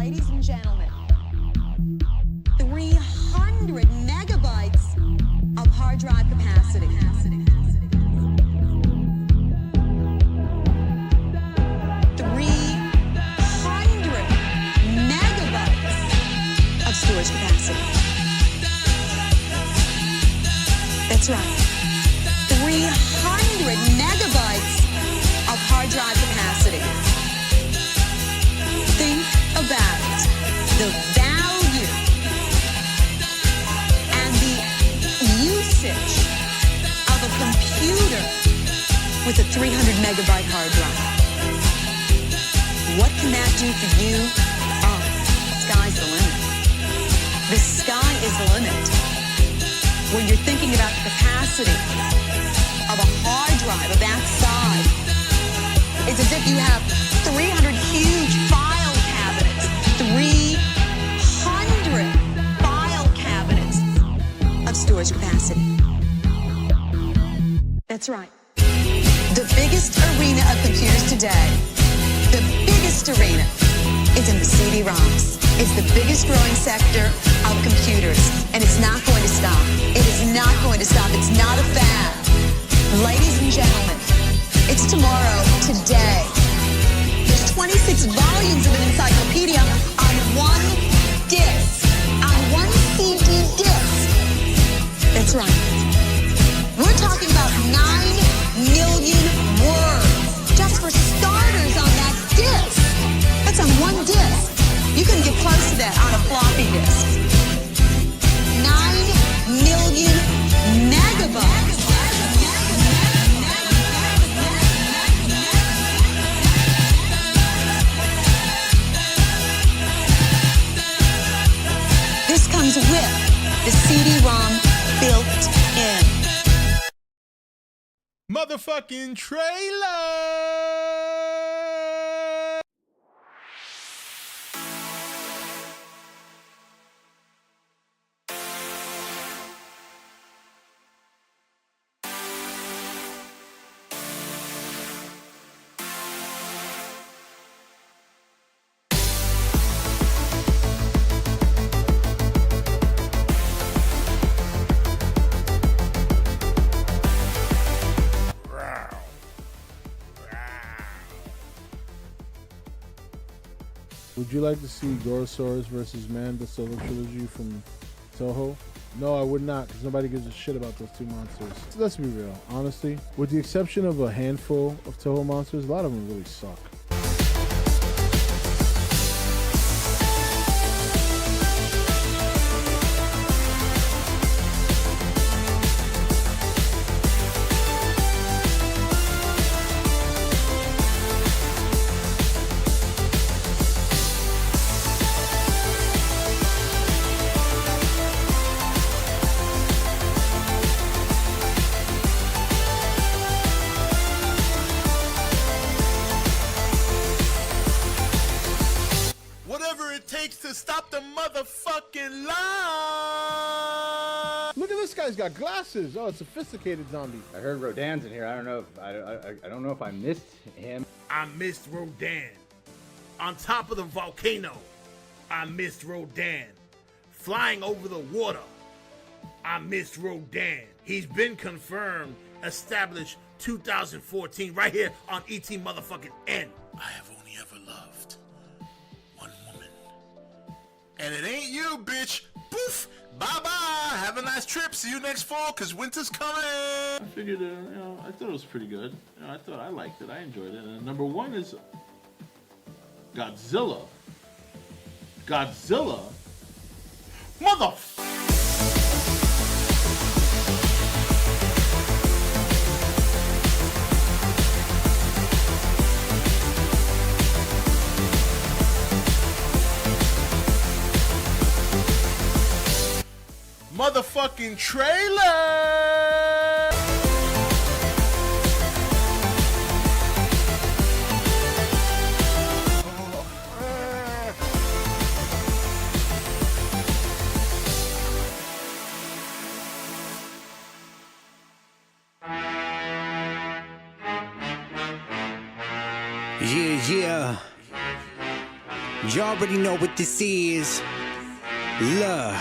Ladies and gentlemen, 300 megabytes of hard drive capacity. 300 megabytes of storage capacity. That's right. 300 megabytes of hard drive capacity. Think about the value and the usage of a computer with a 300 megabyte hard drive. What can that do for you? Oh, sky's the limit. The sky is the limit. When you're thinking about the capacity of a hard drive of that size, it's as if you have 300 huge file cabinets, 300 file cabinets of storage capacity. That's right. The biggest arena of computers today, the biggest arena is in the CD-ROMs. It's the biggest growing sector of computers, and it's not going to stop. It is not going to stop. It's not a fad. Ladies and gentlemen, it's tomorrow, today. There's 26 volumes of an encyclopedia on one disc, on one CD disc. That's right. We're talking about 9 million words just for starters on that disc. That's on one disc. You couldn't get close to that on a floppy disk. 9 million megabytes. This comes with the CD-ROM built in. Motherfucking trailer! Would you like to see Gorosaurus vs. Man, the solo trilogy from Toho? No, I would not, because nobody gives a shit about those two monsters. So let's be real, honestly. With the exception of a handful of Toho monsters, a lot of them really suck. To stop the motherfucking lie. Look at this guy's got glasses. Oh, a sophisticated zombie. I heard Rodan's in here. I don't know if I don't know if I missed him. I missed Rodan. On top of the volcano, I missed Rodan. Flying over the water, I missed Rodan. He's been confirmed, established 2014, right here on E.T.N motherfucking N. I have only ever loved one woman. And it ain't you, bitch. Poof. Bye-bye. Have a nice trip. See you next fall, because winter's coming. I figured, I thought it was pretty good. I liked it. I enjoyed it. And number one is Godzilla. Godzilla? Motherfucking trailer. Yeah. You already know what this is. Look.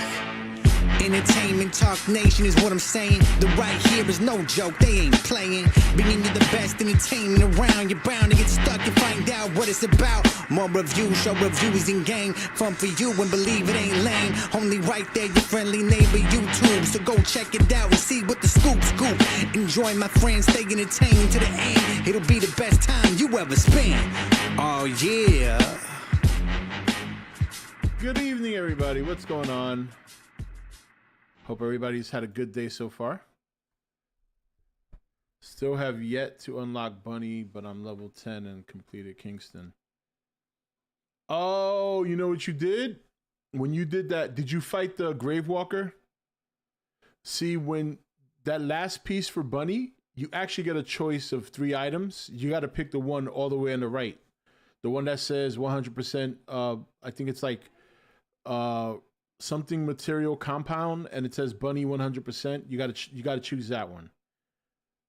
Entertainment Talk Nation is what I'm saying. The right here is no joke, they ain't playing. Bringing you the best entertainment around. You're bound to get stuck and find out what it's about. More reviews, show reviews in game. Fun for you and believe it ain't lame. Only right there, your friendly neighbor YouTube. So go check it out and see what the scoop. Enjoy my friends, stay entertained to the end. It'll be the best time you ever spend. Oh yeah. Good evening, everybody. What's going on? Hope everybody's had a good day so far. Still have yet to unlock Bunny, but I'm level 10 and completed Kingston. Oh, you know what you did? When you did that, did you fight the Gravewalker? See, when that last piece for Bunny, you actually get a choice of 3 items. You got to pick the one all the way on the right. The one that says 100%, I think it's like something material compound, and it says Bunny 100%. You gotta choose that one.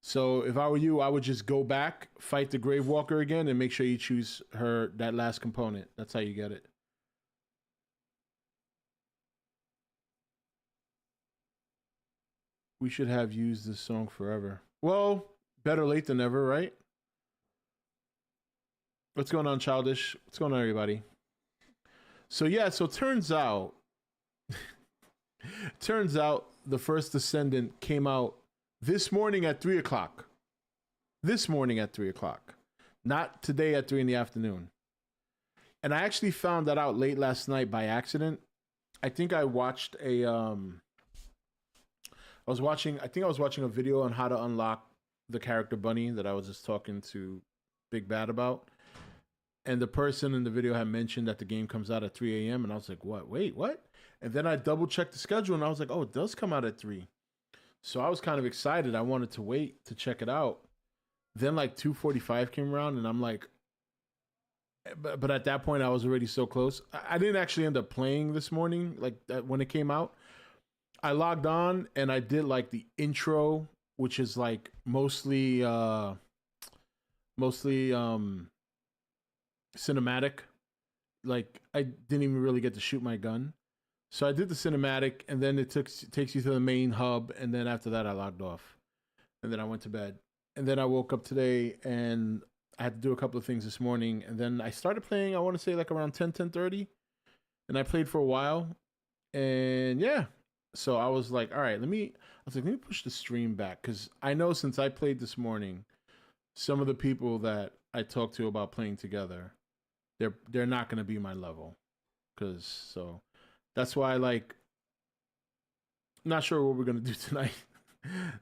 So if I were you, I would just go back, fight the Gravewalker again, and make sure you choose that last component. That's how you get it. We should have used this song forever. Well, better late than never, right? What's going on, Childish? What's going on, everybody? So yeah, so turns out the first Descendant came out this morning at 3 o'clock. This morning at 3 o'clock. Not today at 3 in the afternoon. And I actually found that out late last night by accident. I think I watched a I was watching a video on how to unlock the character Bunny that I was just talking to Big Bad about. And the person in the video had mentioned that the game comes out at 3 a.m. And I was like, what? Wait, what? And then I double checked the schedule and I was like, oh, it does come out at 3. So I was kind of excited. I wanted to wait to check it out. Then like 2:45 came around and I'm like, but at that point I was already so close. I didn't actually end up playing this morning, like when it came out. I logged on and I did like the intro, which is like mostly cinematic. Like I didn't even really get to shoot my gun. So I did the cinematic, and then it takes you to the main hub, and then after that I logged off. And then I went to bed. And then I woke up today, and I had to do a couple of things this morning, and then I started playing, I want to say like around 10:30, and I played for a while, and yeah. So I was like, all right, let me push the stream back, because I know since I played this morning, some of the people that I talked to about playing together, they're not going to be my level, so that's why I'm not sure what we're going to do tonight.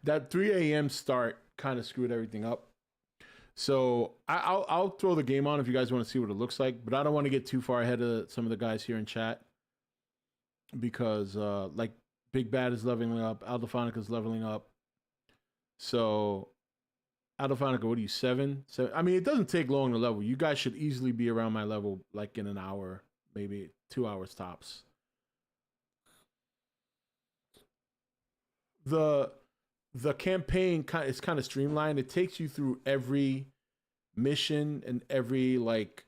That 3 a.m. start kind of screwed everything up. So I'll throw the game on if you guys want to see what it looks like, but I don't want to get too far ahead of some of the guys here in chat, because like Big Bad is leveling up, Aldophonic is leveling up. So Aldophonic, what are you, 7? I mean, it doesn't take long to level. You guys should easily be around my level like in an hour, maybe 2 hours tops. The campaign is kind of streamlined. It takes you through every mission and every like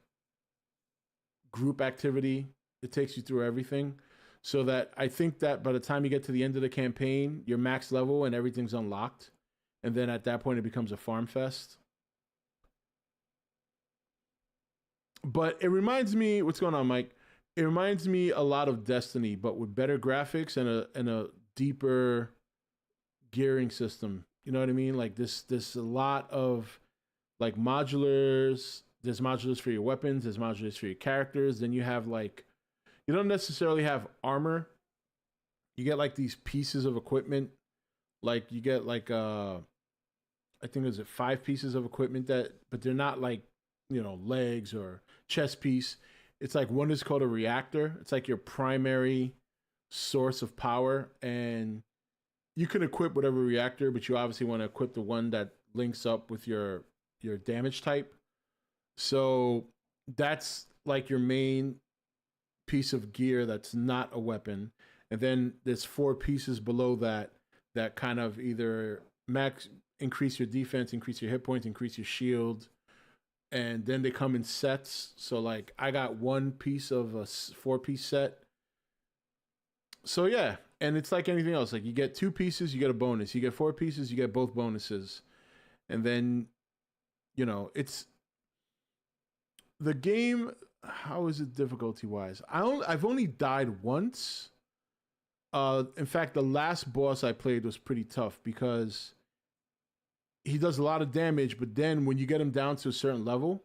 group activity. It takes you through everything, so that I think that by the time you get to the end of the campaign, you're max level and everything's unlocked. And then at that point, it becomes a farm fest. But it reminds me, what's going on, Mike? It reminds me a lot of Destiny, but with better graphics and a deeper gearing system. You know what I mean? Like there's a lot of like modulars. There's modulars for your weapons. There's modulars for your characters. Then you have like, you don't necessarily have armor. You get like these pieces of equipment. Like you get like I think there's 5 pieces of equipment but they're not like, legs or chest piece. It's like one is called a reactor. It's like your primary source of power, and you can equip whatever reactor, but you obviously want to equip the one that links up with your damage type. So that's like your main piece of gear that's not a weapon. And then there's 4 pieces below that kind of either max increase your defense, increase your hit points, increase your shield, and then they come in sets. So like I got one piece of a 4-piece set. So yeah, and it's like anything else. Like you get 2 pieces, you get a bonus. You get 4 pieces, you get both bonuses. And then, you know, it's the game. How is it difficulty wise? I've only died once. In fact, the last boss I played was pretty tough because he does a lot of damage, but then when you get him down to a certain level,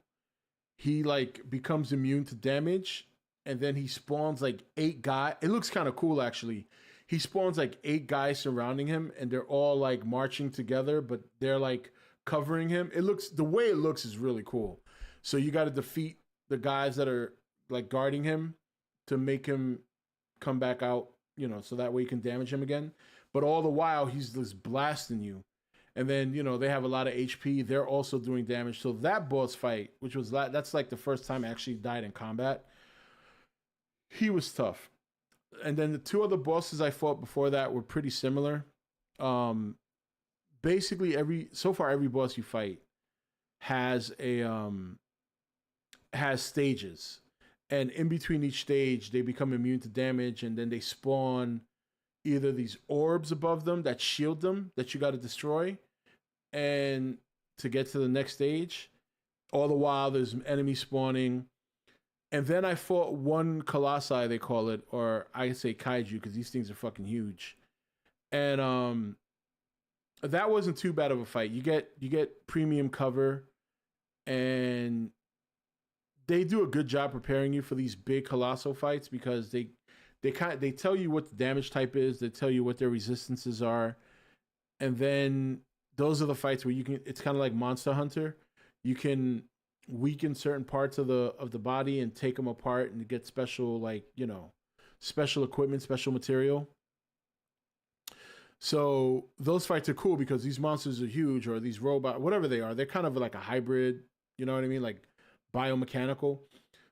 he like becomes immune to damage, and then he spawns like 8 guys. It looks kind of cool actually. He spawns like 8 guys surrounding him, and they're all like marching together, but they're like covering him. The way it looks is really cool. So you got to defeat the guys that are like guarding him to make him come back out, you know, so that way you can damage him again. But all the while he's just blasting you. And then, you know, they have a lot of HP. They're also doing damage. So that boss fight, which was that's like the first time I actually died in combat. He was tough. And then the 2 other bosses I fought before that were pretty similar. Basically every boss you fight has stages. And in between each stage, they become immune to damage, and then they spawn either these orbs above them that shield them that you got to destroy and to get to the next stage. All the while there's enemies spawning. And then I fought one colossi, they call it, or I say kaiju because these things are fucking huge. And that wasn't too bad of a fight. You get premium cover, and they do a good job preparing you for these big colossal fights because they tell you what the damage type is, they tell you what their resistances are, and then those are the fights where it's kind of like Monster Hunter. You can weaken certain parts of the body and take them apart and get special, like, you know, special equipment, special material. So those fights are cool because these monsters are huge, or these robots, whatever they are, they're kind of like a hybrid, you know what I mean? Like biomechanical.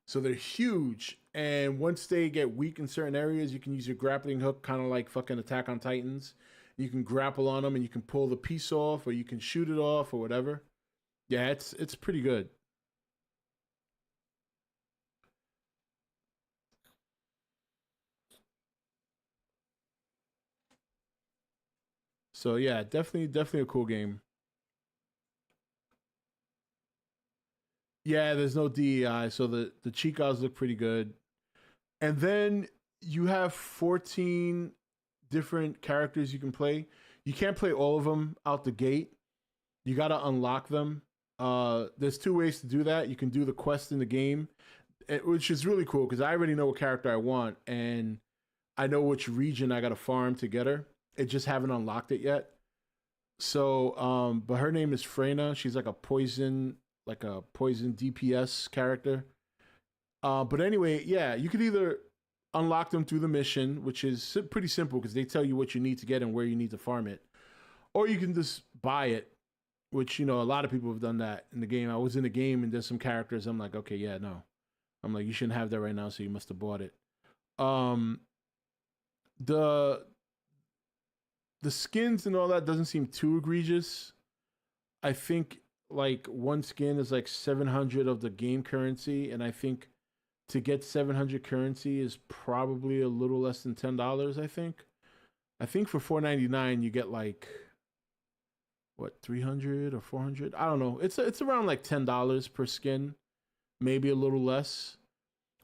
So they're huge. And once they get weak in certain areas, you can use your grappling hook, kind of like fucking Attack on Titans. You can grapple on them and you can pull the piece off, or you can shoot it off, or whatever. Yeah, it's pretty good. So yeah, definitely a cool game. Yeah, there's no DEI, so the cheat codes look pretty good. And then you have 14 different characters you can play. You can't play all of them out the gate. You got to unlock them. There's 2 ways to do that. You can do the quest in the game, which is really cool because I already know what character I want, and I know which region I got to farm to get her. I just haven't unlocked it yet. So, but her name is Freyna. She's like a poison DPS character. But anyway, yeah, you could either unlock them through the mission, which is pretty simple because they tell you what you need to get and where you need to farm it. Or you can just buy it, which, you know, a lot of people have done that in the game. I was in the game and there's some characters. I'm like, okay, yeah, no. I'm like, you shouldn't have that right now, so you must have bought it. The skins and all that doesn't seem too egregious. I think like one skin is like 700 of the game currency, and I think to get 700 currency is probably a little less than $10. I think for $4.99 you get like what, 300 or 400. I don't know. It's around like $10 per skin, maybe a little less.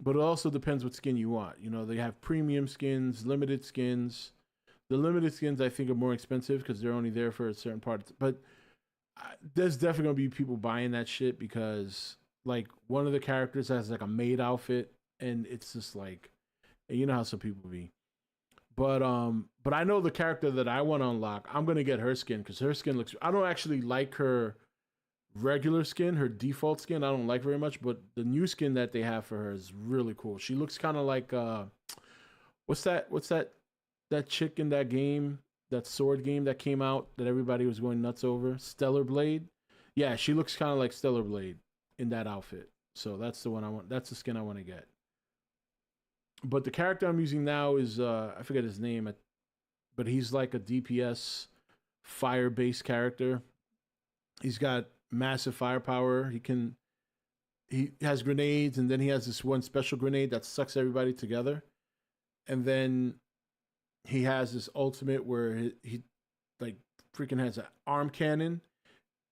But it also depends what skin you want. You know, they have premium skins, limited skins. The limited skins I think are more expensive because they're only there for a certain part. But there's definitely gonna be people buying that shit because like one of the characters has like a maid outfit, and it's just like, you know how some people be. But I know the character that I want to unlock, I'm gonna get her skin because her skin looks. I don't actually like her regular skin, her default skin. I don't like very much, but the new skin that they have for her is really cool. She looks kind of like what's that chick in that game, that sword game that came out that everybody was going nuts over, Stellar Blade. Yeah, she looks kind of like Stellar Blade in that outfit. So that's the one I want. That's the skin I want to get. But the character I'm using now is I forget his name, but he's like a DPS fire-based character. He's got massive firepower. He can he has grenades, and then he has this one special grenade that sucks everybody together, and then he has this ultimate where he like freaking has an arm cannon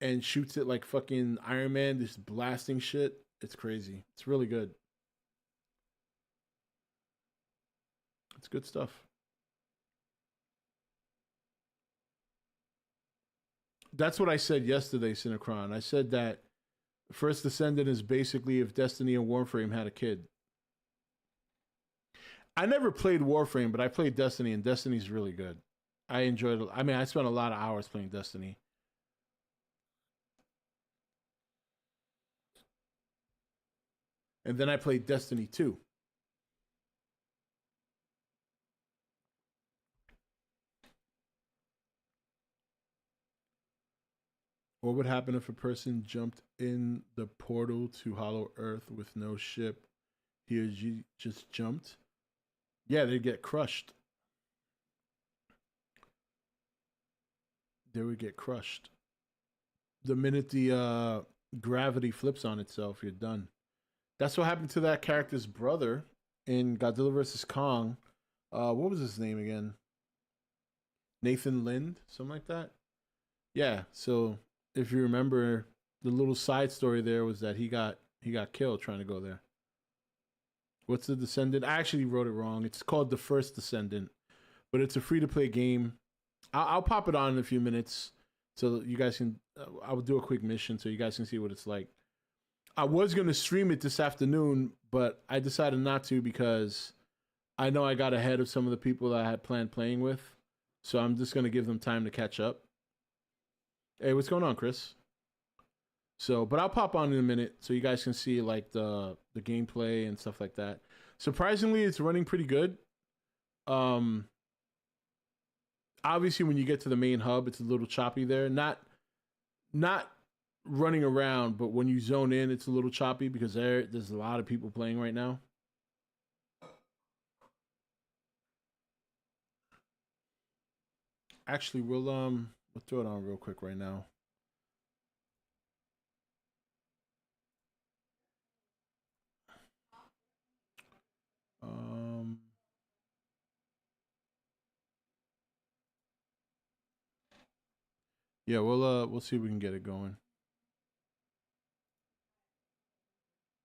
and shoots it like fucking Iron Man, just blasting shit. It's crazy. It's really good. It's good stuff. That's what I said yesterday, Cinecron. I said that First Descendant is basically if Destiny and Warframe had a kid. I never played Warframe, but I played Destiny, and Destiny's really good. I enjoyed it. I mean, I spent a lot of hours playing Destiny. And then I played Destiny 2. What would happen if a person jumped in the portal to Hollow Earth with no ship? He or she just jumped? Yeah, they'd get crushed. They would get crushed. The minute the gravity flips on itself, you're done. That's what happened to that character's brother in Godzilla vs. Kong. What was his name again? Nathan Lind? Something like that? Yeah, so if you remember, the little side story there was that he got killed trying to go there. What's the Descendant? I actually wrote it wrong. It's called The First Descendant, but it's a free-to-play game. I'll pop it on in a few minutes so you guys can... I will do a quick mission so you guys can see what it's like. I was going to stream it this afternoon, but I decided not to because I know I got ahead of some of the people that I had planned playing with, so I'm just going to give them time to catch up. Hey, what's going on, Chris? So, but I'll pop on in a minute so you guys can see like the gameplay and stuff like that. Surprisingly, it's running pretty good. Obviously, when you get to the main hub, it's a little choppy there. Not running around, but when you zone in, it's a little choppy because there's a lot of people playing right now. Actually, we'll throw it on real quick right now. Yeah, we'll see if we can get it going.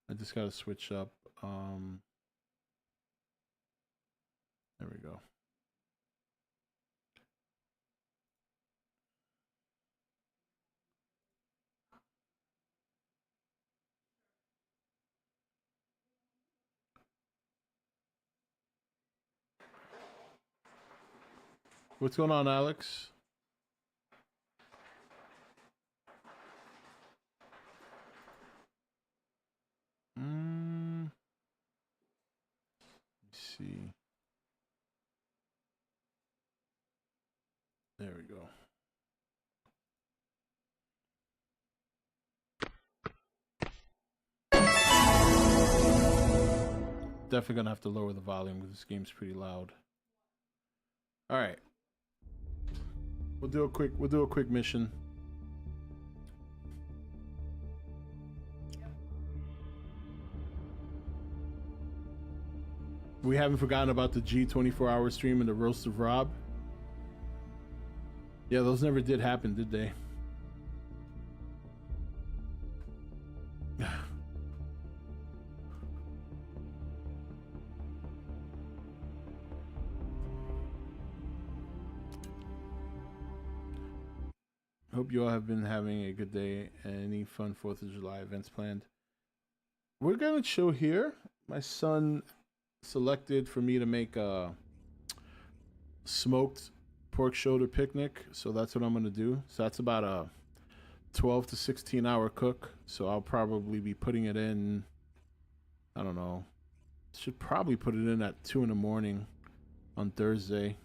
I just gotta switch up. There we go. What's going on, Alex? Let's see. There we go. Definitely gonna have to lower the volume because this game's pretty loud. All right. We'll do a quick mission. We haven't forgotten about the G 24-hour stream and the roast of Rob. Yeah, those never did happen, did they? Hope you all have been having a good day. Any fun 4th of July events planned? We're gonna chill here. My son selected for me to make a smoked pork shoulder picnic, so that's what I'm gonna do. So that's about a 12 to 16 hour cook, so I'll probably be putting it in, I don't know, should probably put it in at 2 in the morning on Thursday,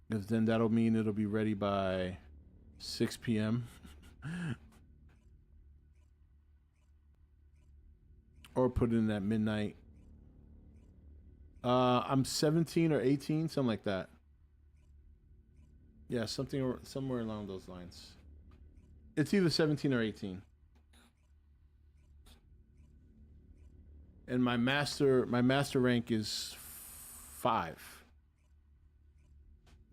because then that'll mean it'll be ready by 6 p.m. or put it in at midnight. I'm 17 or 18, something like that. Yeah, somewhere along those lines. It's either 17 or 18. and my master rank is 5.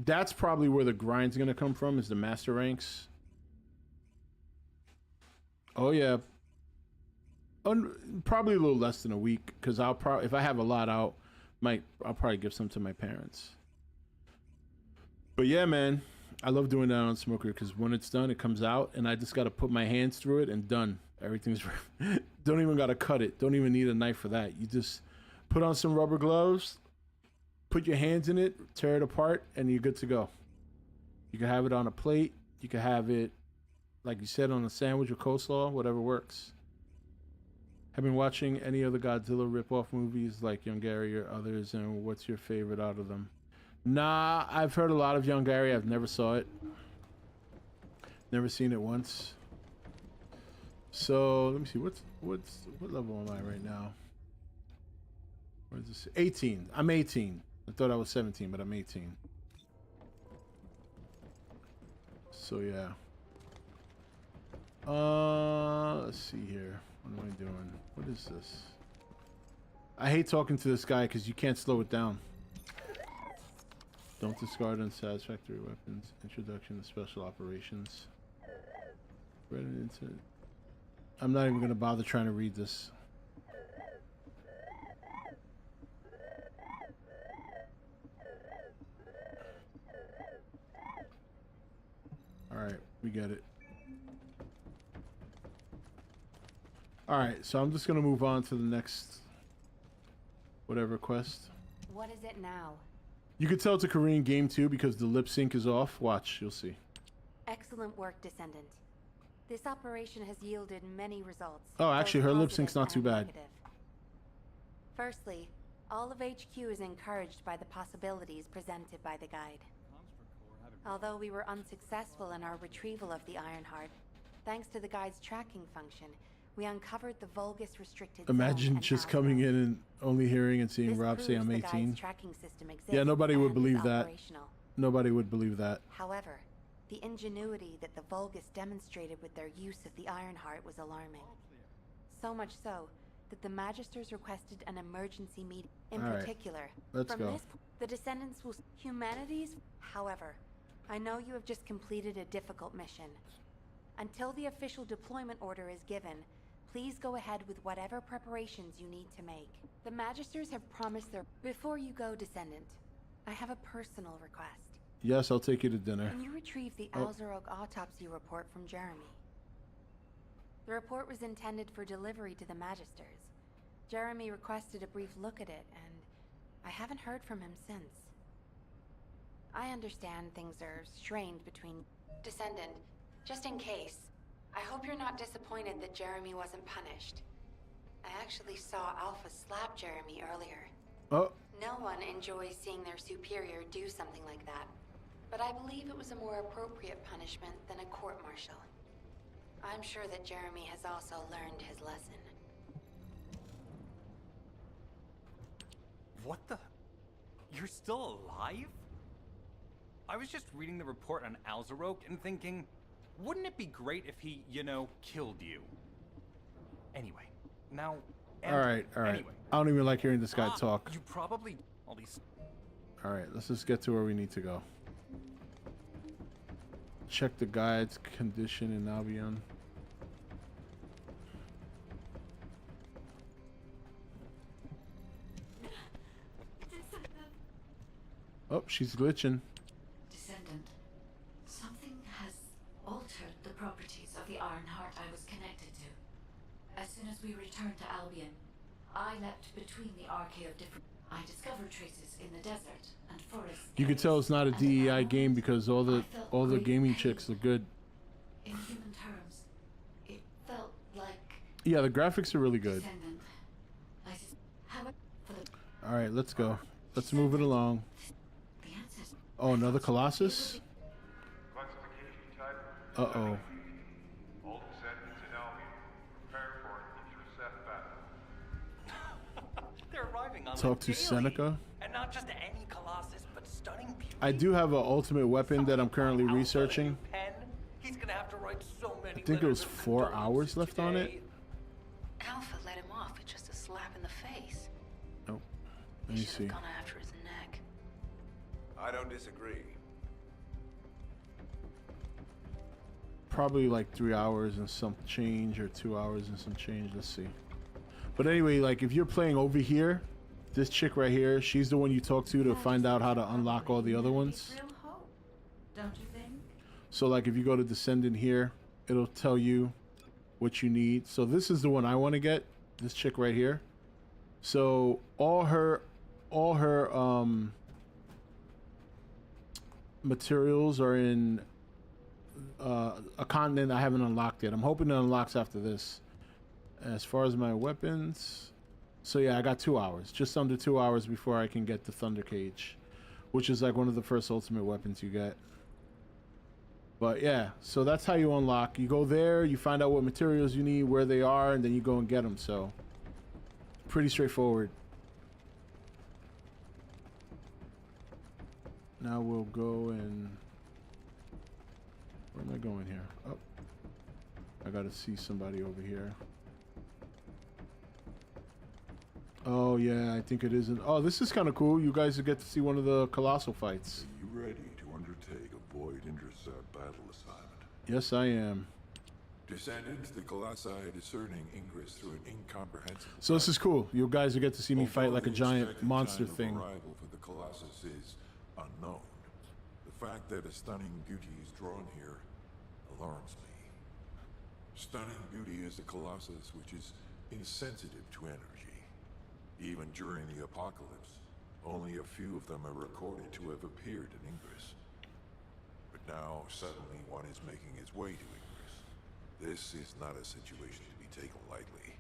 That's probably where the grind's gonna come from, is the master ranks. Oh yeah, probably a little less than a week, because I'll probably, if I have a lot out, I'll probably give some to my parents. But yeah, man, I love doing that on Smoker, because when it's done, it comes out, and I just got to put my hands through it, and done. Everything's don't even got to cut it. Don't even need a knife for that. You just put on some rubber gloves, put your hands in it, tear it apart, and you're good to go. You can have it on a plate. You can have it, like you said, on a sandwich or coleslaw, whatever works. Have been watching any other Godzilla ripoff movies like Young Gary or others, and what's your favorite out of them? Nah, I've heard a lot of Young Gary. I've never saw it. Never seen it once. So let me see. What level am I right now? Where is this? 18. I'm 18. I thought I was 17, but I'm 18. So yeah. Let's see here. What am I doing? What is this? I hate talking to this guy because you can't slow it down. Don't discard unsatisfactory weapons. Introduction to special operations. Read it into. I'm not even gonna bother trying to read this. Alright, we get it. Alright, so I'm just gonna move on to the next whatever quest. What is it now? You could tell it's a Korean game too because the lip sync is off. Watch, you'll see. Excellent work, Descendant. This operation has yielded many results. Oh, actually, her both lip sync's not positive too and bad. negative. Firstly, all of HQ is encouraged by the possibilities presented by the guide. Although we were unsuccessful in our retrieval of the Ironheart, thanks to the guide's tracking function, we uncovered the Vulgus restricted zone Imagine and just Alpha. coming in and only hearing and seeing This Rob say proves I'm the 18. guide's tracking system exists Yeah, nobody would and is believe that. operational. Nobody would believe that. However, the ingenuity that the Vulgus demonstrated with their use of the Ironheart was alarming. So much so that the Magisters requested an emergency meeting. In All right, particular, let's from go. this, the Descendants will humanities. However, I know you have just completed a difficult mission. Until the official deployment order is given, please go ahead with whatever preparations you need to make. The Magisters have promised their. Before you go, Descendant, I have a personal request. Yes, I'll take you to dinner. Can you retrieve the Alzarok autopsy report from Jeremy? The report was intended for delivery to the Magisters. Jeremy requested a brief look at it, and I haven't heard from him since. I understand things are strained between... Descendant, just in case, I hope you're not disappointed that Jeremy wasn't punished. I actually saw Alpha slap Jeremy earlier. Oh, No one enjoys seeing their superior do something like that, but I believe it was a more appropriate punishment than a court-martial. I'm sure that Jeremy has also learned his lesson. What the? You're still alive? I was just reading the report on Alzarok and thinking, wouldn't it be great if he, you know, killed you? Anyway, now... all right. Anyway. I don't even like hearing this guy talk. You probably... all these... All right, let's just get to where we need to go. Check the guide's condition in Albion. Oh, she's glitching. Descendant, something has altered the properties of the Ironheart I was connected to. As soon as we returned to Albion, I leapt between the arcade of different... I discovered traces in the desert and forest. You could tell it's not a and DEI at that game moment, because I all the felt gaming great chicks pain. are good. In human terms, it felt like Yeah, the graphics are really good. Descendant. However, for the All right, let's go. Let's move it along. ancestors. Oh, another Colossus? Classification type. Uh-oh. All descendants in Albion. Prepare for intercept battle. They're arriving on Talk the to daily. Seneca. And not just any Colossus, but stunning beauty. I do have an ultimate weapon that I'm currently Alpha, researching. Pen. He's gonna have to write so many I think it was letters of 4 hours condolences left on today. it. Alpha let him off with just a slap in the face. Let me see. Gone after his neck. I don't disagree. Probably like 3 hours and some change, or 2 hours and some change. Let's see. But anyway, like if you're playing over here, this chick right here, she's the one you talk to find out how to unlock all the other ones. Real hope, don't you think? So like if you go to Descendant here, it'll tell you what you need. So this is the one I want to get, this chick right here. So all her materials are in a continent I haven't unlocked yet. I'm hoping it unlocks after this. As far as my weapons, so yeah, I got 2 hours, just under 2 hours before I can get the Thunder Cage, which is like one of the first ultimate weapons you get. But yeah, so that's how you unlock. You go there, you find out what materials you need, where they are, and then you go and get them. So pretty straightforward. Now we'll go and... where am I going here? Oh, I gotta see somebody over here. Oh yeah, I think it isn't. Oh, this is kind of cool. You guys get to see one of the colossal fights. Are you ready to undertake a Void Intercept battle assignment? Yes, I am. Descendants, the Colossi are discerning ingress through an incomprehensible... So this is cool. You guys will get to see me fight like a giant monster thing. Arrival for the Colossus is unknown. The fact that a stunning beauty is drawn here alarms me. Stunning beauty is a Colossus which is insensitive to energy. Even during the apocalypse, only a few of them are recorded to have appeared in Ingress. But now, suddenly, one is making its way to Ingress. This is not a situation to be taken lightly.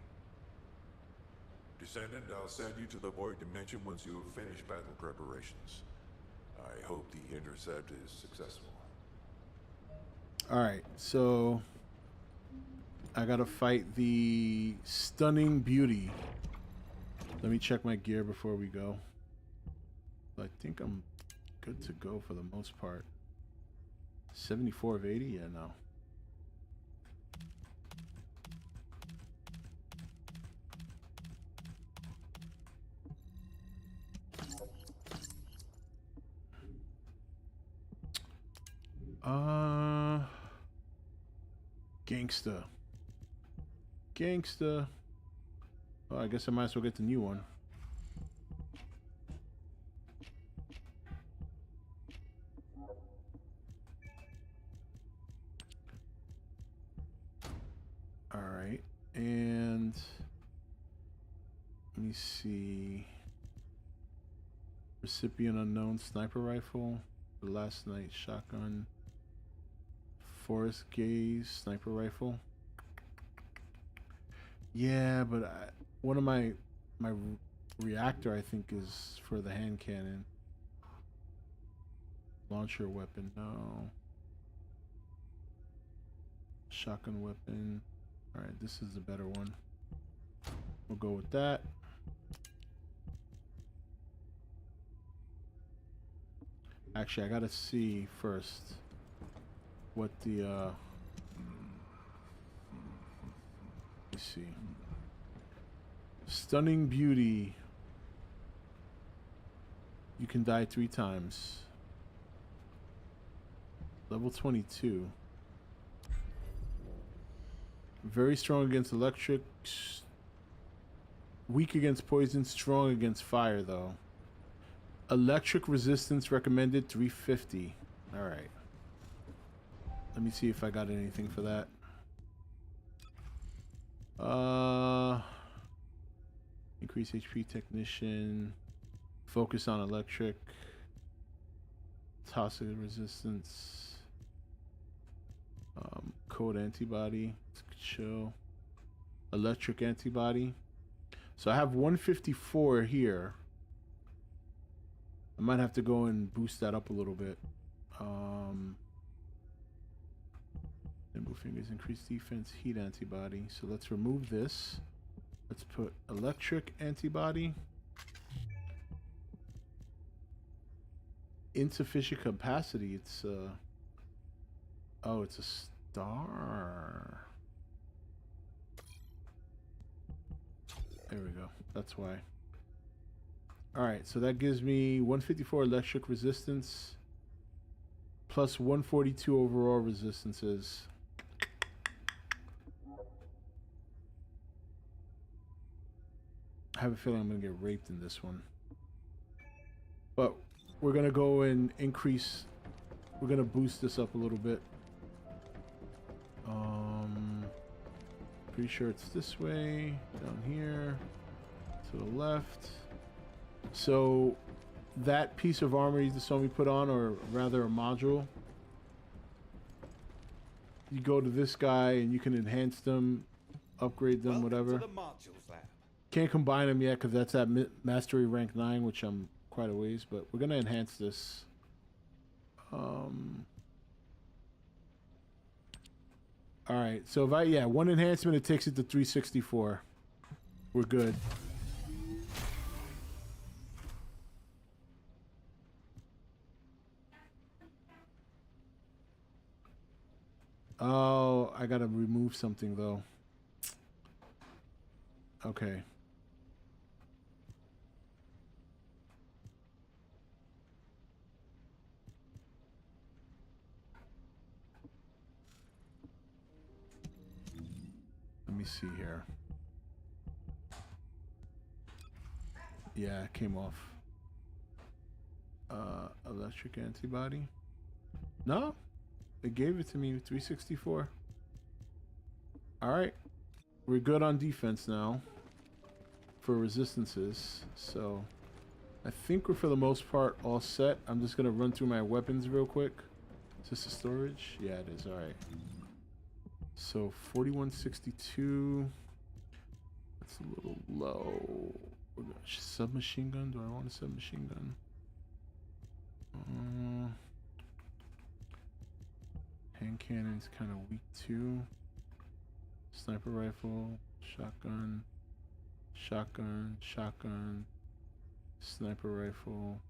Descendant, I'll send you to the Void Dimension once you have finished battle preparations. I hope the intercept is successful. Alright, so... I gotta fight the Stunning Beauty. Let me check my gear before we go. I think I'm good to go for the most part. 74 of 80? Yeah, no. Gangsta. Gangsta. Oh, I guess I might as well get the new one. Alright, and let me see. Recipient unknown, sniper rifle, the last night shotgun, forest gaze, sniper rifle. Yeah, but one of my reactor, I think, is for the hand cannon. Launcher weapon, no. Shotgun weapon. Alright, this is the better one. We'll go with that. Actually, I gotta see first what the let me see. Stunning Beauty. You can die 3 times. Level 22. Very strong against electric. Weak against poison. Strong against fire, though. Electric resistance recommended 350. Alright. Let me see if I got anything for that. Increase HP technician. Focus on electric. Toxic resistance. Code antibody. Show. Electric antibody. So I have 154 here. I might have to go and boost that up a little bit. Nimble fingers, increase defense, heat antibody. So let's remove this. Let's put electric antibody. Insufficient capacity. It's oh, it's a star. There we go. That's why. All right, so that gives me 154 electric resistance plus 142 overall resistances. I have a feeling I'm gonna get raped in this one. But we're gonna go and increase, we're gonna boost this up a little bit. Pretty sure it's this way, down here, to the left. So that piece of armor you just saw me put on, or rather a module, you go to this guy and you can enhance them, upgrade them, whatever. Can't combine them yet because that's at mastery rank 9, which I'm quite a ways, but we're gonna enhance this. All right, so if I, one enhancement, it takes it to 364. We're good. Oh, I gotta remove something though. Okay. Let me see here. Yeah, it came off. Electric antibody. No, it gave it to me with 364. All right, we're good on defense now for resistances. So I think we're for the most part all set. I'm just gonna run through my weapons real quick. Is this a storage? Yeah, it is. All right. So 4162. That's a little low. Submachine gun. Do I want a submachine gun? Hand cannon's kind of weak too. Sniper rifle, shotgun, shotgun, shotgun, sniper rifle.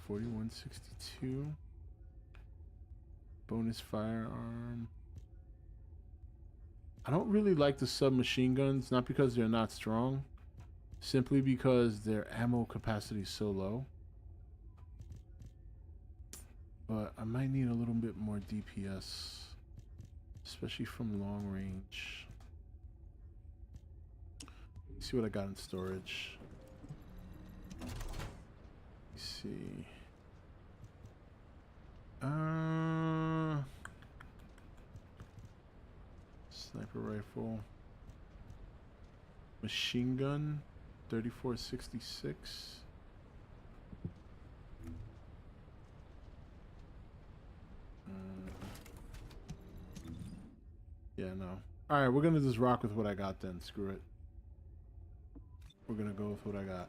4162. Bonus firearm. I don't really like the submachine guns, not because they're not strong, simply because their ammo capacity is so low. But I might need a little bit more DPS, especially from long range. Let's see what I got in storage. Let's see. Sniper rifle. Machine gun. 3466. Yeah, no. Alright, we're gonna just rock with what I got then. Screw it. We're gonna go with what I got.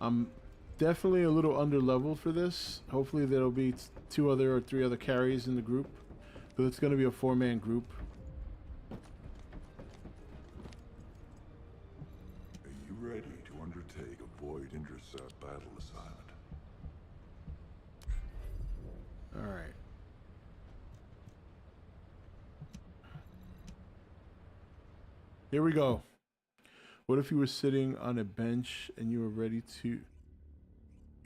I'm definitely a little under leveled for this. Hopefully there'll be 2 other or 3 other carries in the group. But it's gonna be a 4-man group. Are you ready to undertake a Void Intercept battle assignment? Alright. Here we go. What if you were sitting on a bench and you were ready to...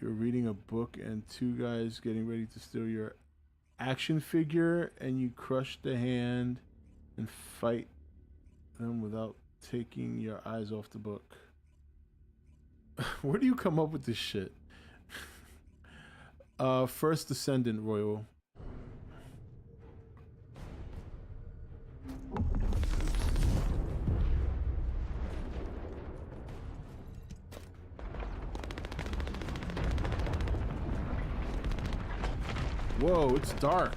You're reading a book and 2 guys getting ready to steal your action figure and you crush the hand and fight them without taking your eyes off the book. Where do you come up with this shit? First Descendant, Royal. Whoa, it's dark.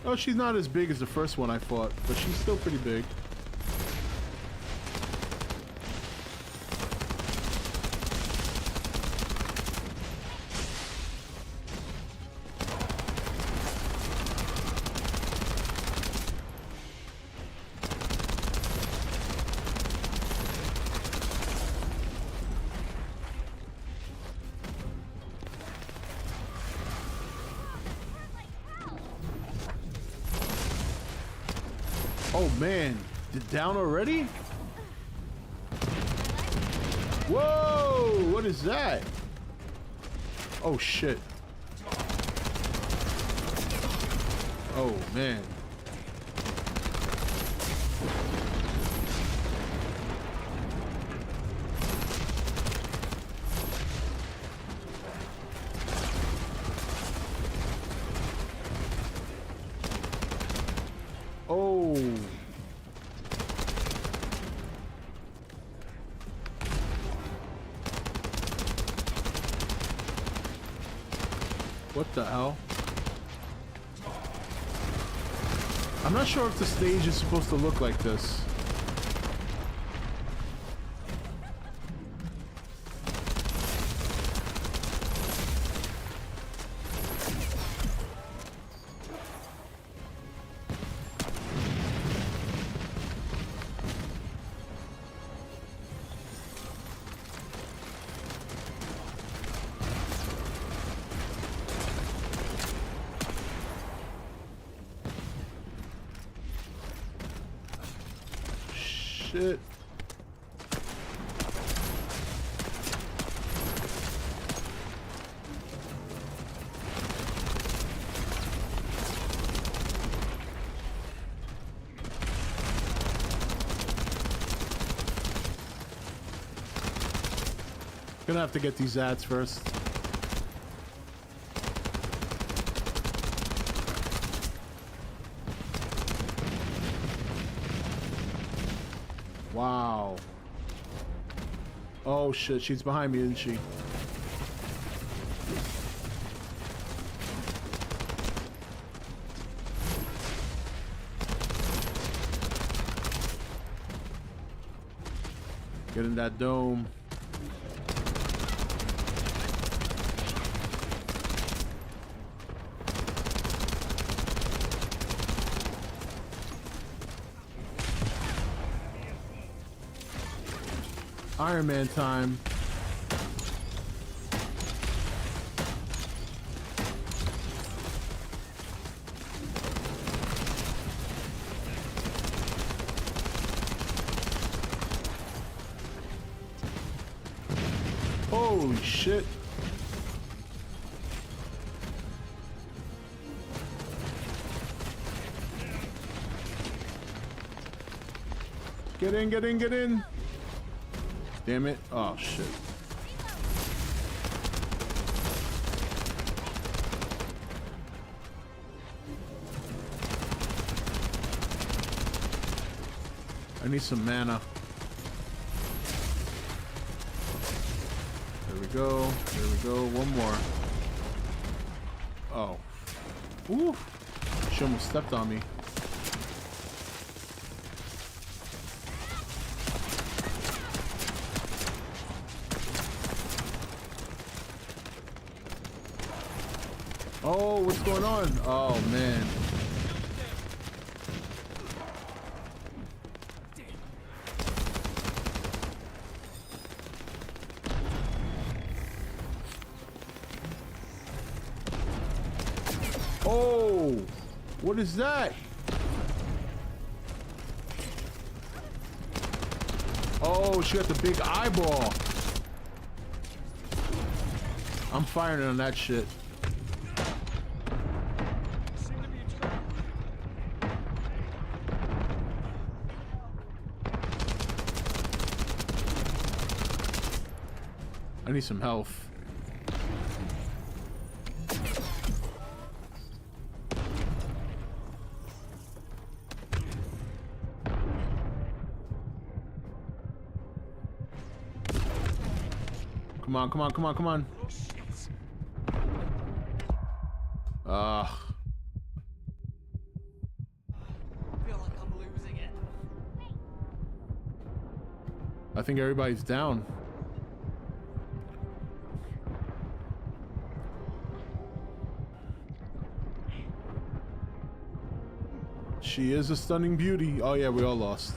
Oh, she's not as big as the first one I fought, but she's still pretty big. Oh man, down already? Whoa, what is that? Oh shit. Oh man. Oh. What the hell? I'm not sure if the stage is supposed to look like this. Shit. Gonna have to get these ads first. Wow. Oh shit, she's behind me, isn't she? Get in that dome. Iron Man time. Holy shit. Get in, get in, get in. Damn it. Oh, shit. I need some mana. There we go. There we go. One more. Oh. Ooh. She almost stepped on me. Oh, what's going on? Oh, man. Oh, what is that? Oh, she got the big eyeball. I'm firing on that shit. I need some health. Come on, come on, come on, come on. I think everybody's down. She is a stunning beauty. Oh yeah, we all lost.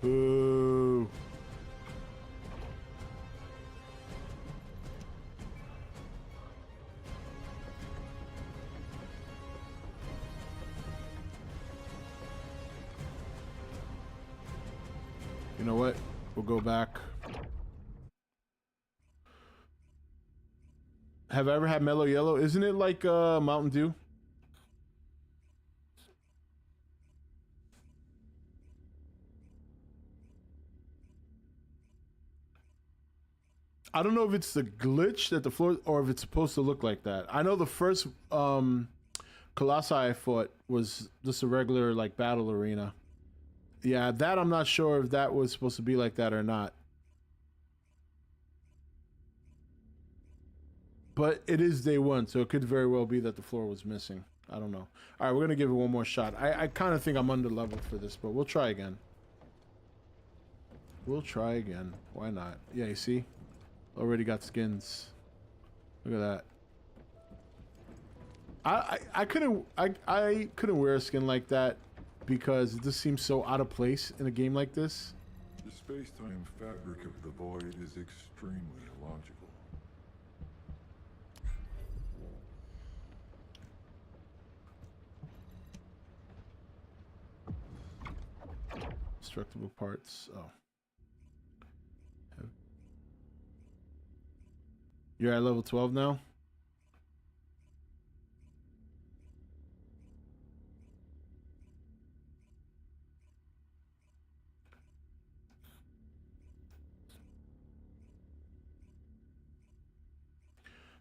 Boo. know what? We'll go back. Have I ever had Mellow Yellow? Isn't it like Mountain Dew? I don't know if it's the glitch that the floor, or if it's supposed to look like that. I know the first Colossi I fought was just a regular like battle arena. Yeah, that I'm not sure if that was supposed to be like that or not. But it is day one, so it could very well be that the floor was missing. I don't know. All right, we're going to give it one more shot. I kind of think I'm under level for this, but we'll try again. We'll try again. Why not? Yeah, you see? Already got skins. Look at that. I couldn't wear a skin like that because it just seems so out of place in a game like this. The space-time fabric of the void is extremely illogical. Destructible parts. Oh. You're at level 12 now?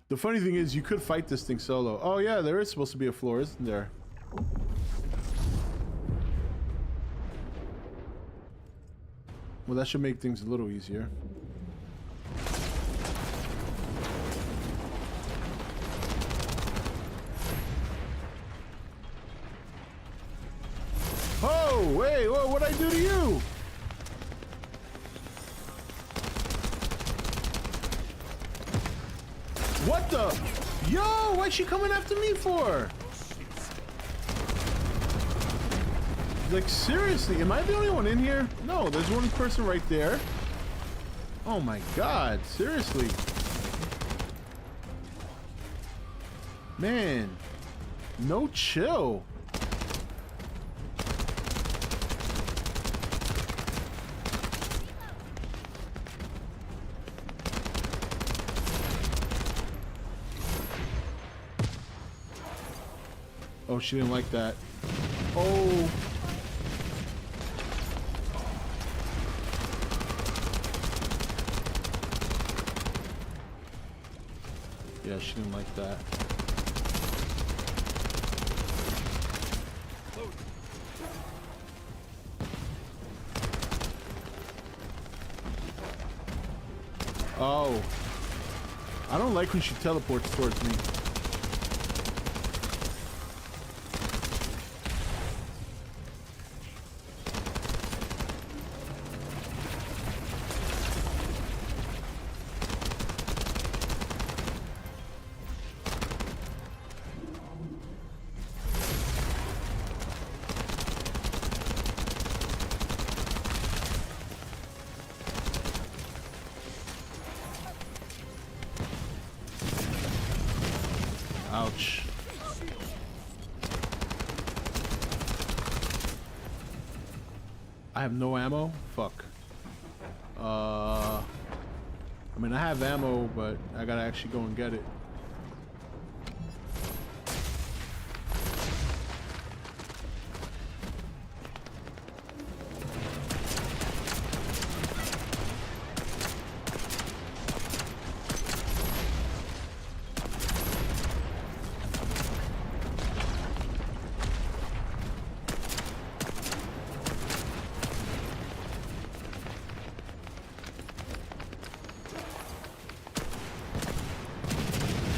The funny thing is, you could fight this thing solo. Oh yeah, there is supposed to be a floor, isn't there? Well, that should make things a little easier. Oh, wait, what'd I do to you? What the? Yo, what's she coming after me for? Like, seriously, am I the only one in here? No, there's one person right there. Oh my god, seriously. Man, no chill. Oh, she didn't like that. Oh. Yeah, she didn't like that. Oh. I don't like when she teleports towards me. Ouch. I have no ammo? Fuck. I mean, I have ammo, but I gotta actually go and get it.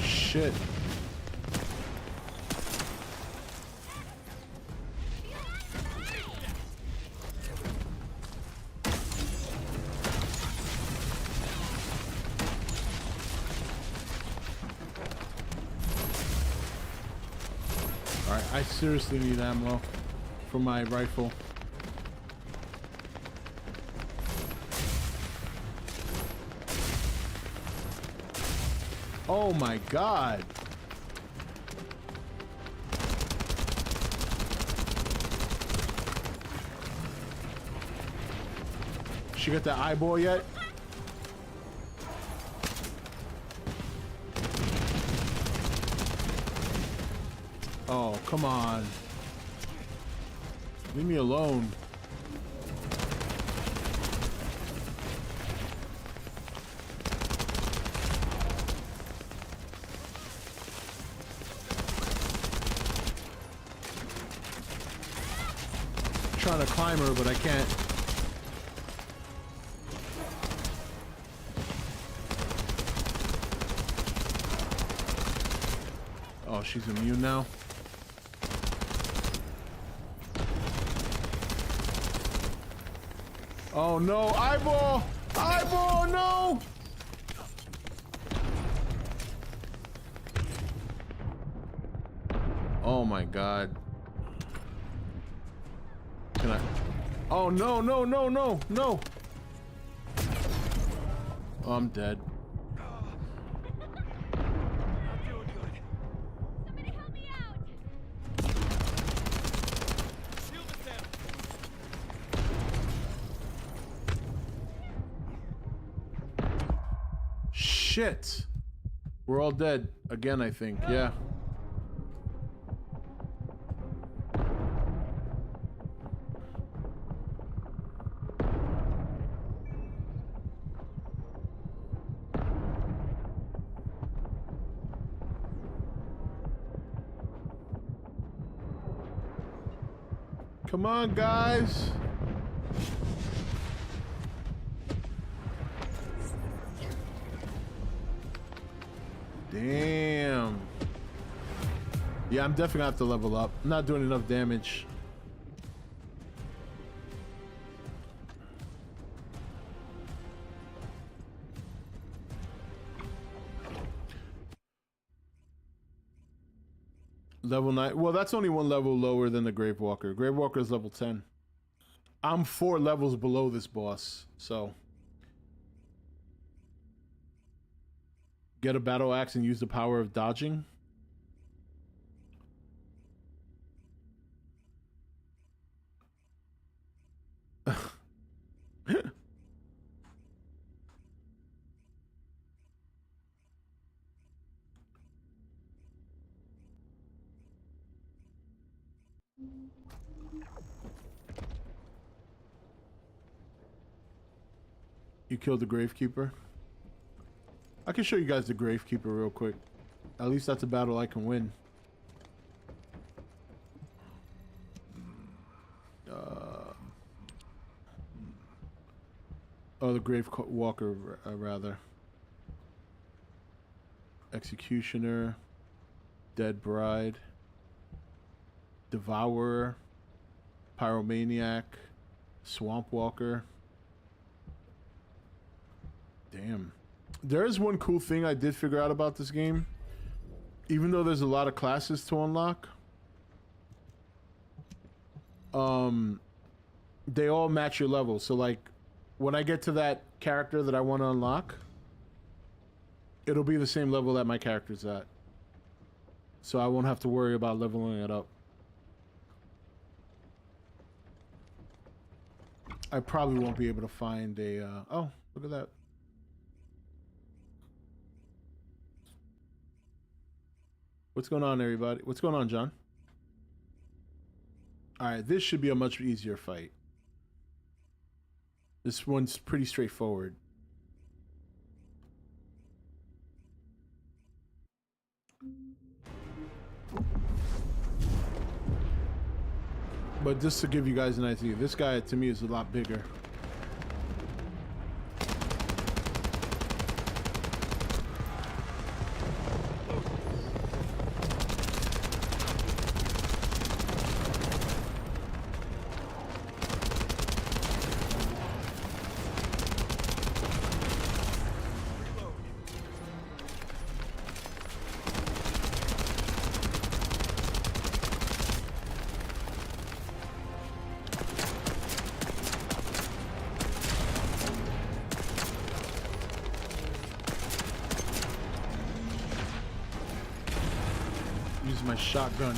Shit. Alright, I seriously need ammo for my rifle. Oh my god. she got that eyeball yet? Oh, come on. Leave me alone. Trying to climb her, but I can't. Oh, she's immune now. Oh no, eyeball! Eyeball, no! Oh my god. Can I? Oh no, no, no, no, no! Oh, I'm dead. Shit! We're all dead again, I think. Yeah. Come on, guys. Damn. Yeah, I'm definitely gonna have to level up. I'm not doing enough damage. Level 9. Well, that's only one level lower than the Gravewalker. Gravewalker is level 10. I'm 4 levels below this boss, so. Get a battle axe and use the power of dodging. You killed the Gravekeeper? I can show you guys the Gravekeeper real quick. At least that's a battle I can win. Oh, the Gravewalker, rather. Executioner. Dead Bride. Devourer. Pyromaniac. Swamp Walker. Damn. There is one cool thing I did figure out about this game. Even though there's a lot of classes to unlock, they all match your level. So like, when I get to that character that I want to unlock, it'll be the same level that my character's at. So I won't have to worry about leveling it up. I probably won't be able to find a, oh, look at that. What's going on, everybody? What's going on, John? Alright, this should be a much easier fight. This one's pretty straightforward. But just to give you guys an idea, this guy to me is a lot bigger. Use my shotgun.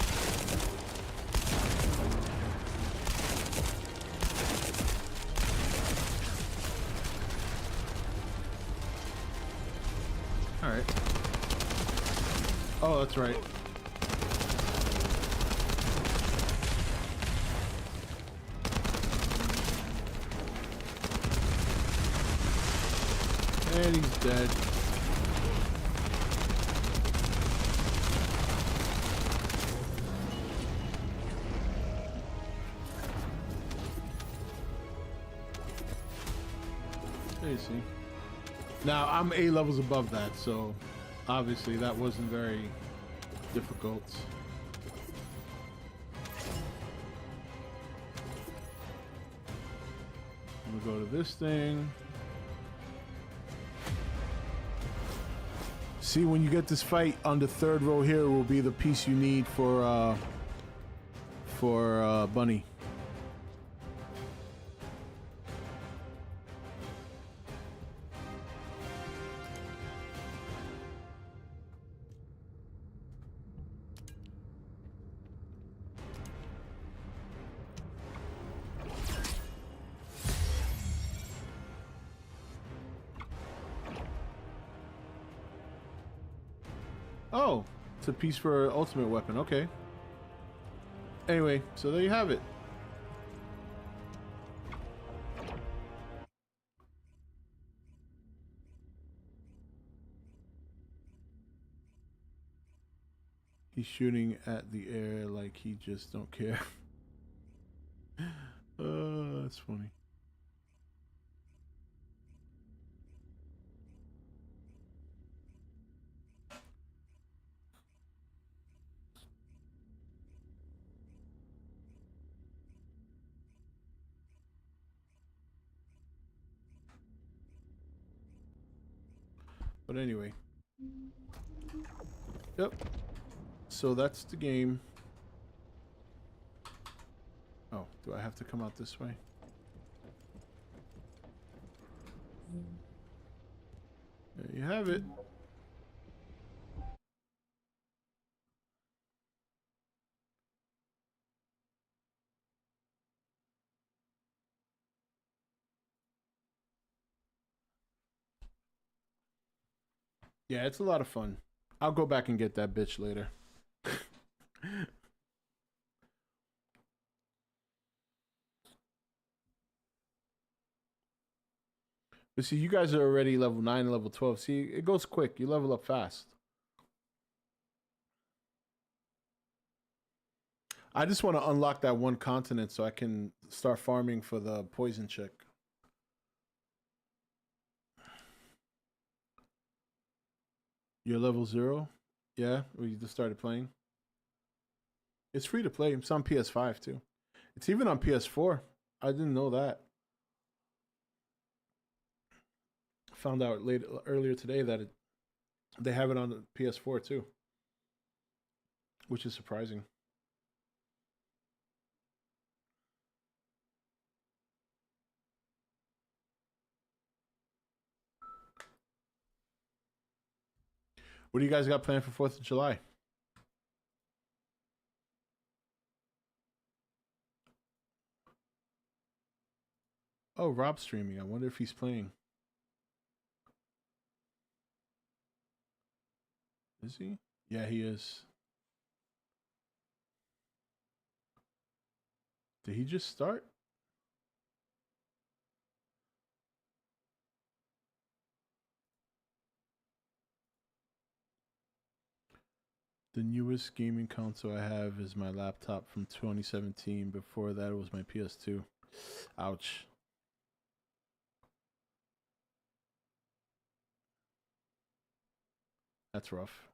right. Oh, that's right. And he's dead. There you see. Now, I'm A levels above that, so obviously that wasn't very difficult. I'm gonna go to this thing. See, when you get this fight on the third row here will be the piece you need for Bunny. Oh, it's a piece for ultimate weapon. Okay. Anyway, so there you have it. He's shooting at the air like he just don't care. That's funny. But anyway. Yep. So that's the game. Oh, do I have to come out this way? There you have it. Yeah, it's a lot of fun. I'll go back and get that bitch later. But see, you guys are already level 9 and level 12. See, it goes quick. You level up fast. I just want to unlock that one continent so I can start farming for the poison chick. You're level 0? Yeah? Or you just started playing? It's free to play. It's on PS5 too. It's even on PS4. I didn't know that. Found out earlier today that they have it on the PS4 too, which is surprising. What do you guys got planned for 4th of July? Oh, Rob's streaming. I wonder if he's playing. Is he? Yeah, he is. Did he just start? The newest gaming console I have is my laptop from 2017. Before that, it was my PS2. Ouch. That's rough.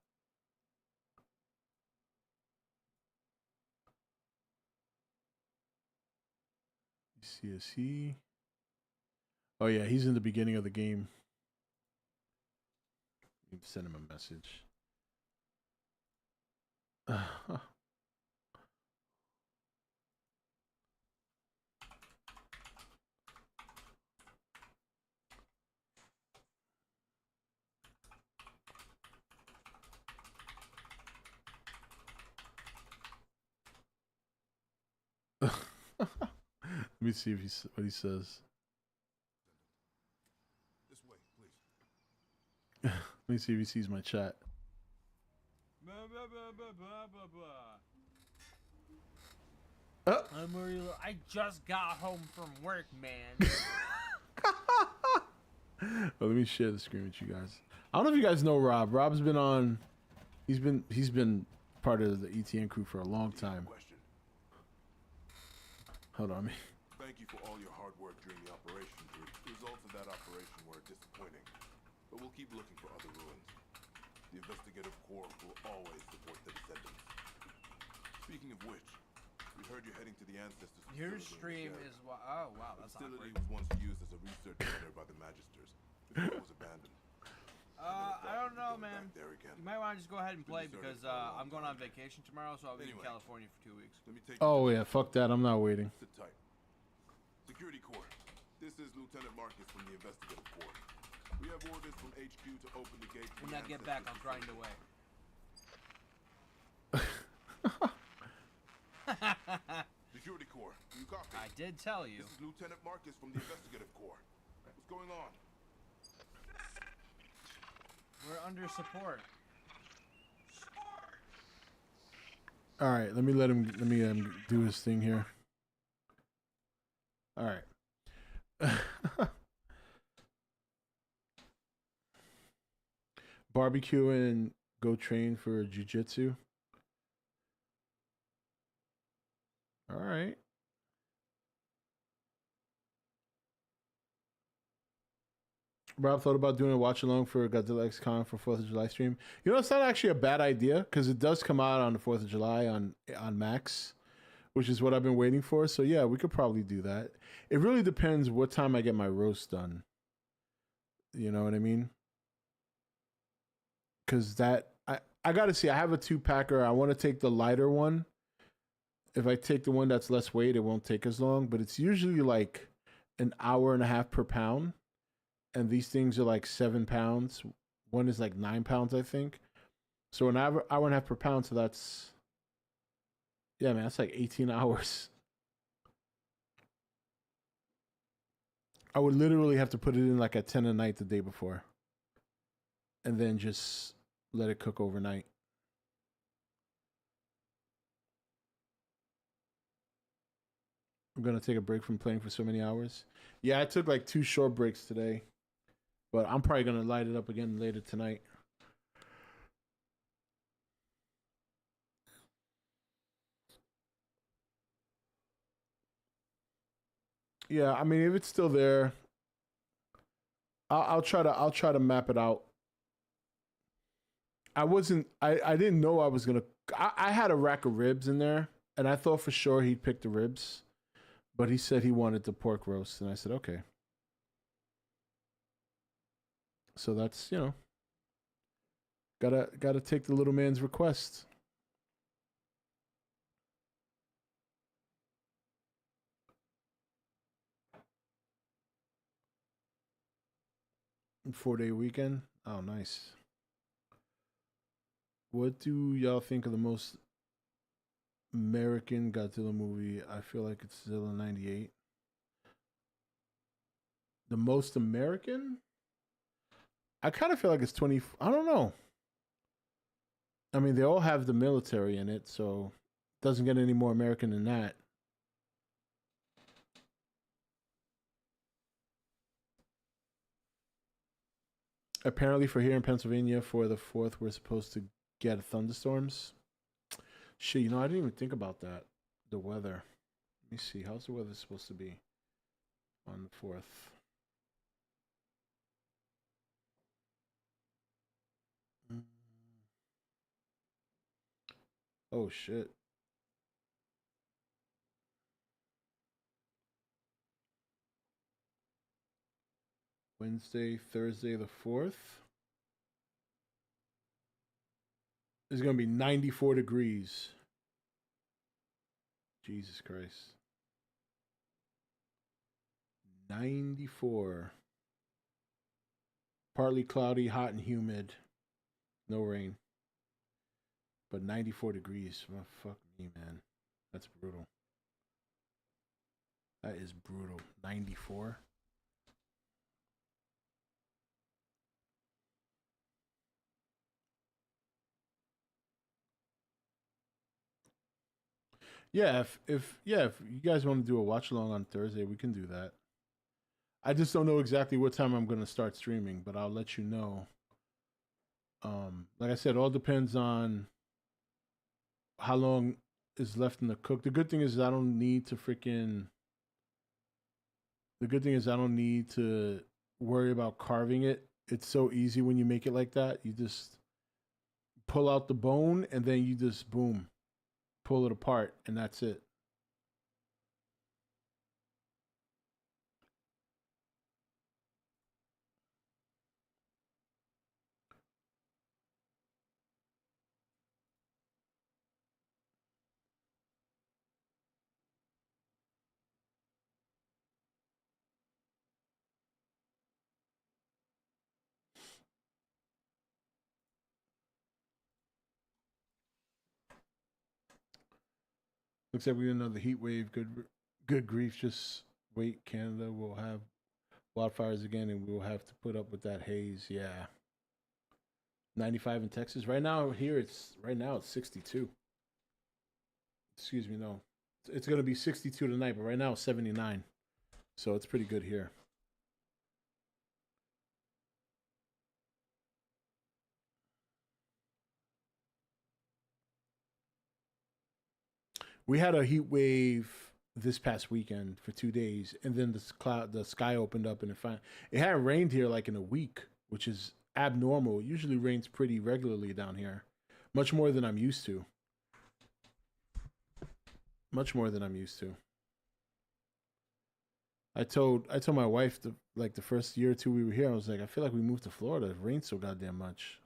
CSE. Oh yeah, he's in the beginning of the game. You can send him a message. Let me see if what he says. This way, please. Let me see if he sees my chat. I just got home from work, man. Let me share the screen with you guys. I don't know if you guys know Rob. Rob's been on. He's been part of the E.T.N crew for a long time. Hold on, me. Thank you for all your hard work during the operation, Groot. The results of that operation were disappointing, but we'll keep looking for other ruins. The investigative corps will always support the Descendants. Speaking of which, we heard you're heading to the Ancestors. Your stream is oh wow, that's the facility awkward. was once used as a research center by the Magisters before it was abandoned. I don't know, man. There again. You might want to just go ahead and play because I'm going on vacation tomorrow, so I'll be in California for 2 weeks. Let me take Oh yeah, fuck that. I'm not waiting. Sit tight. Security Corps. This is Lieutenant Marcus from the Investigative Corps. We have orders from HQ to open the gate. When I get back, I'll grind away. Security Corps, do you copy? I did tell you. This is Lieutenant Marcus from the Investigative Corps. What's going on? We're under support. All right, let me do his thing here. All right. Barbecue and go train for jiu-jitsu. All right. Rob thought about doing a watch along for Godzilla X Con for 4th of July stream. You know, it's not actually a bad idea because it does come out on the 4th of July on Max, which is what I've been waiting for. So yeah, we could probably do that. It really depends what time I get my roast done. You know what I mean? Because that I got to see. I have a 2-packer. I want to take the lighter one. If I take the one that's less weight, it won't take as long. But it's usually like an hour and a half per pound. And these things are like 7 pounds. One is like 9 pounds, I think. So an hour and a half per pound. So that's, yeah, man, that's like 18 hours. I would literally have to put it in like at 10 at night the day before. And then just let it cook overnight. I'm going to take a break from playing for so many hours. Yeah, I took like 2 short breaks today. But I'm probably going to light it up again later tonight. Yeah, I mean, if it's still there, I'll try to map it out. I didn't know I was going to. I had a rack of ribs in there, and I thought for sure he'd pick the ribs. But he said he wanted the pork roast, and I said, okay. So that's, you know, gotta take the little man's request. And 4-day weekend. Oh, nice. What do y'all think of the most American Godzilla movie? I feel like it's Godzilla 98. The most American? I kind of feel like it's 20. I don't know. I mean, they all have the military in it, so it doesn't get any more American than that. Apparently, for here in Pennsylvania, for the 4th, we're supposed to get thunderstorms. Shit, you know, I didn't even think about that. The weather. Let me see. How's the weather supposed to be on the 4th? Oh shit. Wednesday, Thursday the 4th is going to be 94 degrees. Jesus Christ. 94. Partly cloudy, hot and humid. No rain. But 94 degrees. Oh, fuck me, man. That's brutal. That is brutal. 94. Yeah, if you guys want to do a watch along on Thursday, we can do that. I just don't know exactly what time I'm gonna start streaming, but I'll let you know. Like I said, all depends on how long is left in the cook. The good thing is I don't need to freaking. The good thing is I don't need to worry about carving it. It's so easy when you make it like that. You just pull out the bone and then you just boom, pull it apart, and that's it. Looks like we're in another heat wave. Good grief. Just wait. Canada will have wildfires again, and we'll have to put up with that haze. Yeah. 95 in Texas. Right now here it's 62. Excuse me, no. It's gonna be 62 tonight, but right now it's 79. So it's pretty good here. We had a heat wave this past weekend for 2 days, and then the sky opened up, and it hadn't rained here like in a week, which is abnormal. It usually rains pretty regularly down here, much more than I'm used to. Much more than I'm used to. I told my wife the first year or two we were here, I was like, I feel like we moved to Florida. It rains so goddamn much.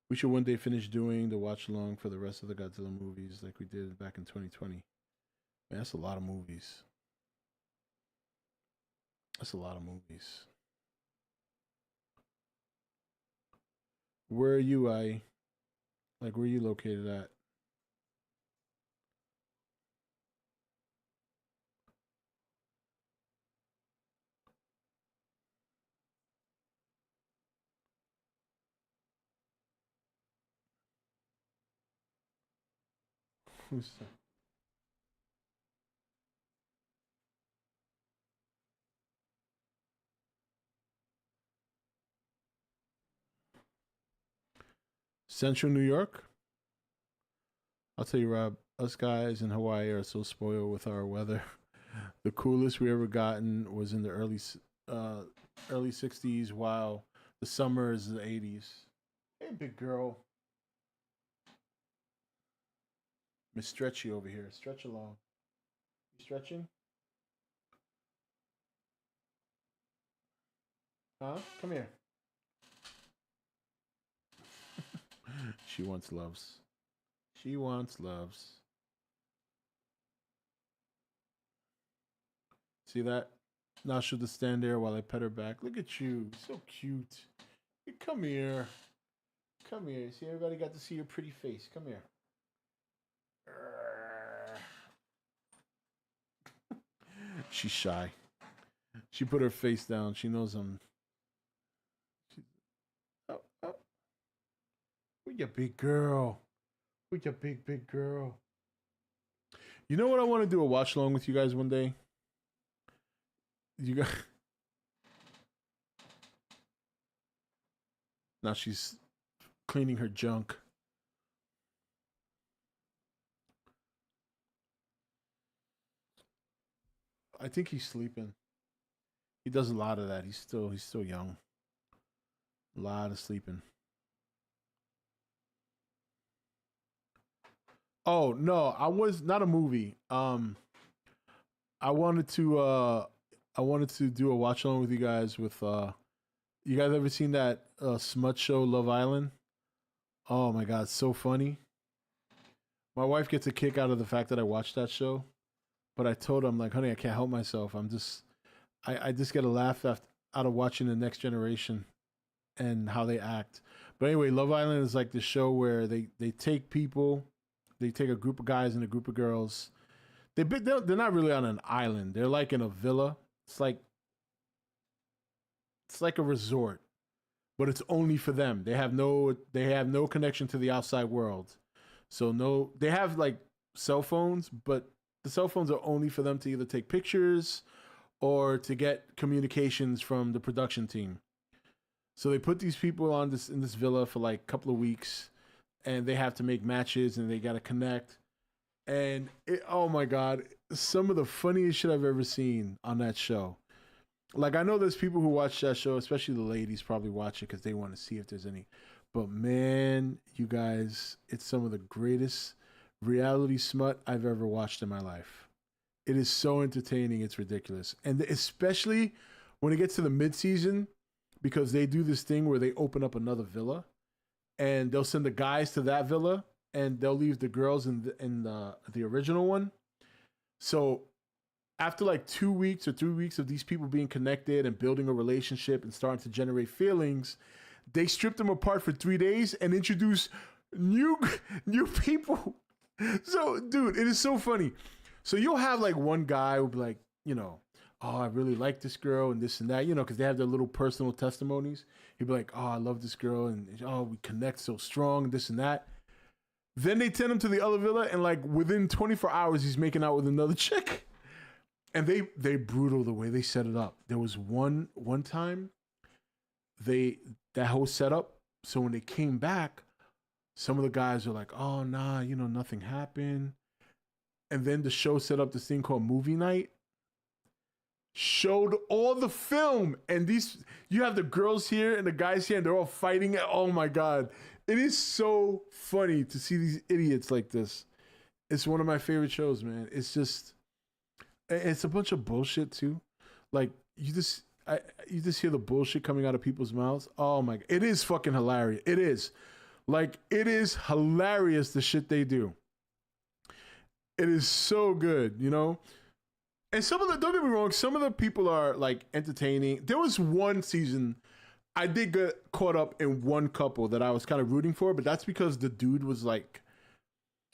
We should one day finish doing the watch along for the rest of the Godzilla movies like we did back in 2020. Man, that's a lot of movies. That's a lot of movies. Where are you, Like, where are you located at? Who's that? Central New York? I'll tell you, Rob, us guys in Hawaii are so spoiled with our weather. The coolest we ever gotten was in the early 60s, while the summer is the 80s. Hey, big girl. Miss Stretchy over here. Stretch along. You stretching? Huh? Come here. She wants loves. She wants loves. See that? Now she'll just stand there while I pet her back. Look at you. So cute. Come here. Come here. See, everybody got to see your pretty face. Come here. She's shy. She put her face down. She knows I'm... Oh, oh. Who's your big girl? Who's your big girl? You know what I want to do a watch along with you guys one day? You got... Now she's cleaning her junk. I think he's sleeping. He does a lot of that. He's still young. A lot of sleeping. Oh no, I was not a movie. I wanted to do a watch along with you guys with you guys ever seen that smut show Love Island? Oh my god, so funny. My wife gets a kick out of the fact that I watched that show, but I told her, I'm like, honey, I can't help myself. I just get a laugh out of watching The Next Generation and how they act. But anyway, Love Island is like the show where they take people, they take a group of guys and a group of girls. They're not really on an island. They're like in a villa. It's it's like a resort, but it's only for them. They have no connection to the outside world. So no, they have like cell phones, but the cell phones are only for them to either take pictures or to get communications from the production team. So they put these people on this in this villa for like a couple of weeks, and they have to make matches and they got to connect. And oh my God, some of the funniest shit I've ever seen on that show. Like, I know there's people who watch that show, especially the ladies probably watch it because they want to see if there's any. But man, you guys, it's some of the greatest reality smut I've ever watched in my life. It is so entertaining, it's ridiculous. And especially when it gets to the mid-season, because they do this thing where they open up another villa and they'll send the guys to that villa and they'll leave the girls in the original one. So after like 2 weeks or 3 weeks of these people being connected and building a relationship and starting to generate feelings, they strip them apart for 3 days and introduce new people. So, dude, it is so funny. So you'll have like one guy who'll be like, you know, oh, I really like this girl and this and that, you know, because they have their little personal testimonies. He'd be like, oh, I love this girl and oh, we connect so strong, this and that. Then they send him to the other villa and like within 24 hours, he's making out with another chick. And they brutal the way they set it up. There was one time that whole setup. So when they came back, some of the guys are like, oh, nah, you know, nothing happened. And then the show set up this thing called movie night. Showed all the film. And you have the girls here and the guys here and they're all fighting. Oh my God. It is so funny to see these idiots like this. It's one of my favorite shows, man. It's a bunch of bullshit too. Like you just hear the bullshit coming out of people's mouths. Oh my God. It is fucking hilarious. It is. Like, it is hilarious the shit they do. It is so good, you know? And don't get me wrong, some of the people are like entertaining. There was one season I did get caught up in one couple that I was kind of rooting for, but that's because the dude was like,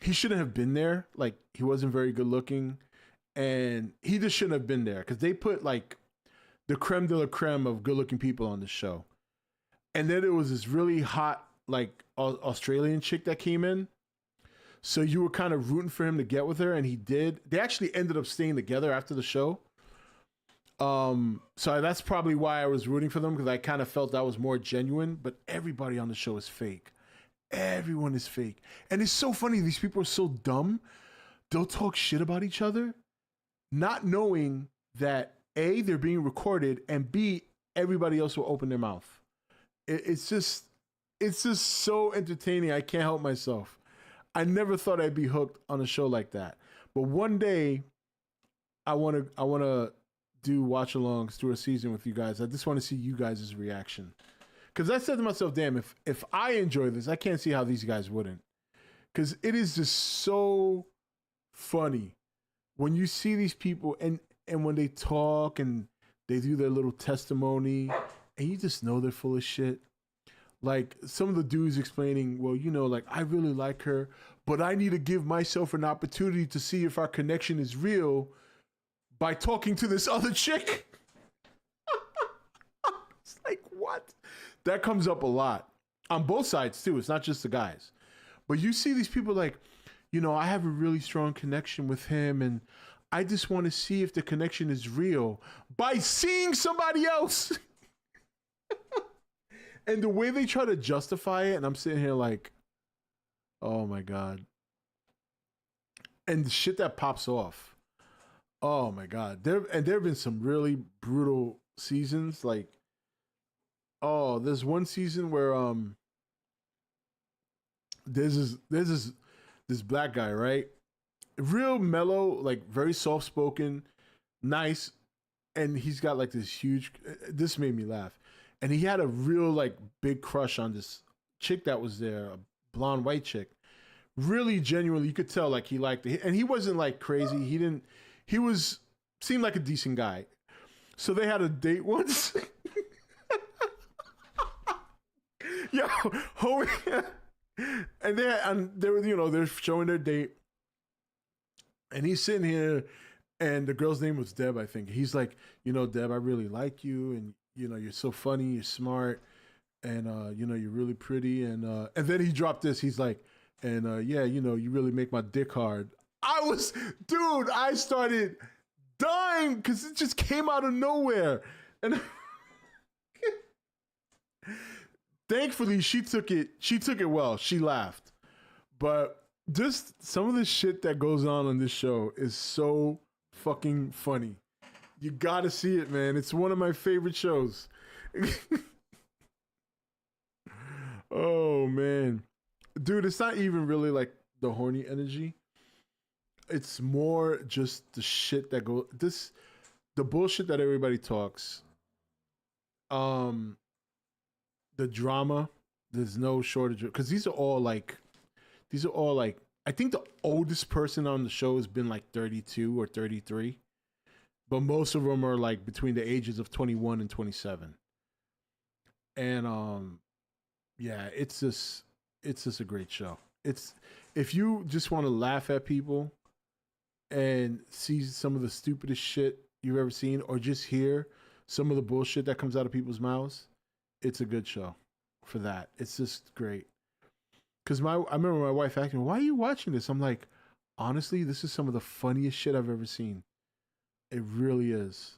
he shouldn't have been there. Like, he wasn't very good looking and he just shouldn't have been there because they put like the creme de la creme of good looking people on the show. And then it was this really hot, like Australian chick that came in. So you were kind of rooting for him to get with her, and he did. They actually ended up staying together after the show. So that's probably why I was rooting for them, because I kind of felt that was more genuine. But everybody on the show is fake. Everyone is fake. And it's so funny. These people are so dumb. They'll talk shit about each other, not knowing that A, they're being recorded, and B, everybody else will open their mouth. It's just so entertaining. I can't help myself. I never thought I'd be hooked on a show like that. But one day, I want to do watch-alongs through a season with you guys. I just want to see you guys' reaction. Because I said to myself, damn, if I enjoy this, I can't see how these guys wouldn't. Because it is just so funny when you see these people and when they talk and they do their little testimony and you just know they're full of shit. Like some of the dudes explaining, well, you know, like I really like her, but I need to give myself an opportunity to see if our connection is real by talking to this other chick. It's like, what? That comes up a lot on both sides too. It's not just the guys, but you see these people like, you know, I have a really strong connection with him and I just want to see if the connection is real by seeing somebody else. And the way they try to justify it, and I'm sitting here like, oh my God. And the shit that pops off. Oh my God. There have been some really brutal seasons. Like, oh, there's one season where there's this black guy, right? Real mellow, like very soft spoken, nice, and he's got like this huge. This made me laugh, and he had a real like big crush on this chick that was there, a blonde white chick. Really genuinely, you could tell like he liked it, and he wasn't like crazy. He seemed like a decent guy. So they had a date once. Yo, and they were, you know, they're showing their date. And he's sitting here, and the girl's name was Deb, I think. He's like, you know, Deb, I really like you, and you're so funny, you're smart, and you're really pretty, and then he dropped this. He's like, and yeah, you really make my dick hard. I started dying because it just came out of nowhere, and thankfully she took it well. She laughed, but just some of the shit that goes on this show is so fucking funny. You gotta see it, man. It's one of my favorite shows. Oh man, dude, it's not even really like the horny energy. It's more just the shit that the bullshit that everybody talks. The drama. There's no shortage of, because these are all like, I think the oldest person on the show has been like 32 or 33. But most of them are like between the ages of 21 and 27. And yeah, it's just a great show. It's, if you just want to laugh at people and see some of the stupidest shit you've ever seen, or just hear some of the bullshit that comes out of people's mouths, it's a good show for that. It's just great. Because I remember my wife asking me, "Why are you watching this?" I'm like, honestly, this is some of the funniest shit I've ever seen. It really is,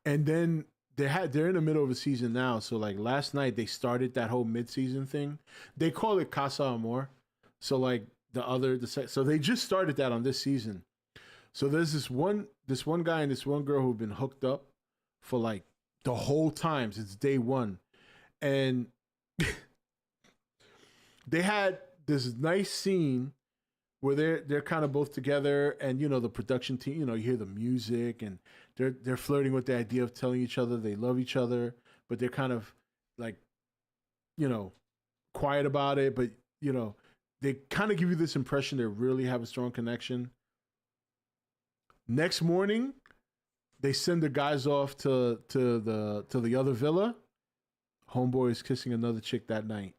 And then they're in the middle of a season now. So like last night they started that whole mid-season thing. They call it Casa Amor. So like so they just started that on this season. So there's this one guy and this one girl who've been hooked up for like the whole time since day one, and they had this nice scene where they're kind of both together, and the production team, you hear the music, and they're flirting with the idea of telling each other they love each other, but they're kind of like, quiet about it, but they kind of give you this impression they really have a strong connection. Next morning, they send the guys off to the other villa. Homeboy is kissing another chick that night.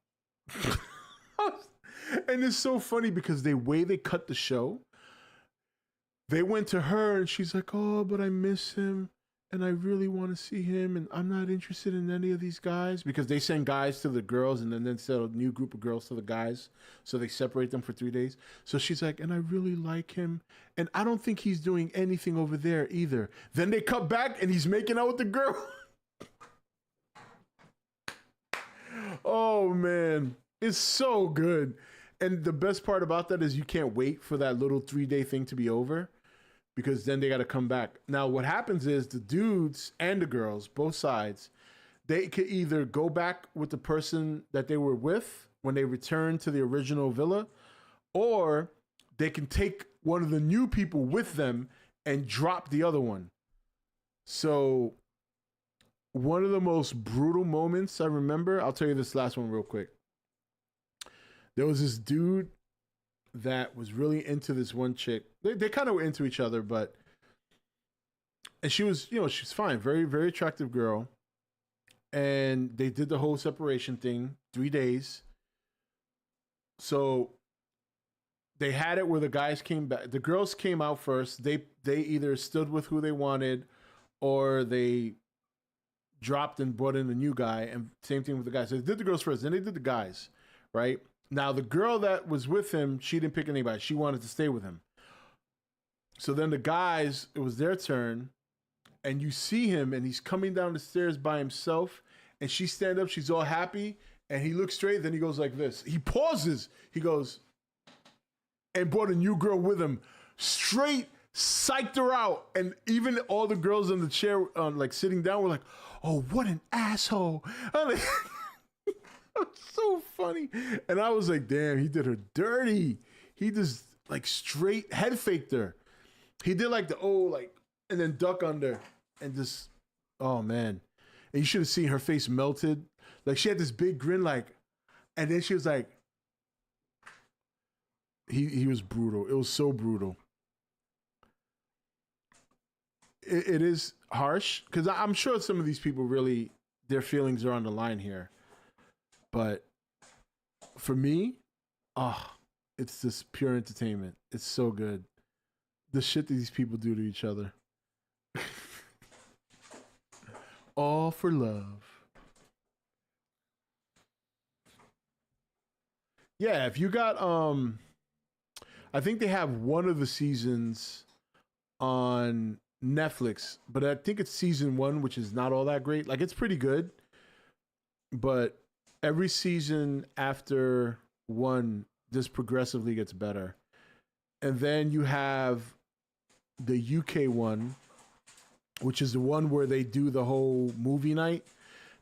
And it's so funny because the way they cut the show, they went to her and she's like, "Oh, but I miss him and I really want to see him and I'm not interested in any of these guys," because they send guys to the girls and then send a new group of girls to the guys. So they separate them for 3 days. So she's like, "And I really like him and I don't think he's doing anything over there either." Then they cut back and he's making out with the girl. Oh man, it's so good. And the best part about that is you can't wait for that little 3-day thing to be over, because then they got to come back. Now, what happens is the dudes and the girls, both sides, they could either go back with the person that they were with when they return to the original villa, or they can take one of the new people with them and drop the other one. So one of the most brutal moments I remember, I'll tell you this last one real quick. There was this dude that was really into this one chick. They kind of were into each other, and she was, she's fine. Very, very attractive girl. And they did the whole separation thing, 3 days. So they had it where the guys came back. The girls came out first. They either stood with who they wanted or they dropped and brought in a new guy, and same thing with the guys. So they did the girls first, then they did the guys, right? Now, the girl that was with him, she didn't pick anybody. She wanted to stay with him. So then the guys, it was their turn, and you see him, and he's coming down the stairs by himself, and she stand up, she's all happy, and he looks straight, then he goes like this. He pauses, he goes, and brought a new girl with him. Straight psyched her out, and even all the girls in the chair, like sitting down, were like, "Oh, what an asshole." I'm like, so funny. And I was like, damn, he did her dirty. He just like straight head faked her. He did like and then duck under and just, oh man. And you should have seen her face melted. Like she had this big grin, and then she was like, he was brutal. It was so brutal. It is harsh because I'm sure some of these people really, their feelings are on the line here. But for me, it's just pure entertainment. It's so good. The shit that these people do to each other. All for love. Yeah, if you got I think they have one of the seasons on Netflix, but I think it's season 1, which is not all that great. Like, it's pretty good, but every season after 1 just progressively gets better. And then you have the UK one, which is the one where they do the whole movie night.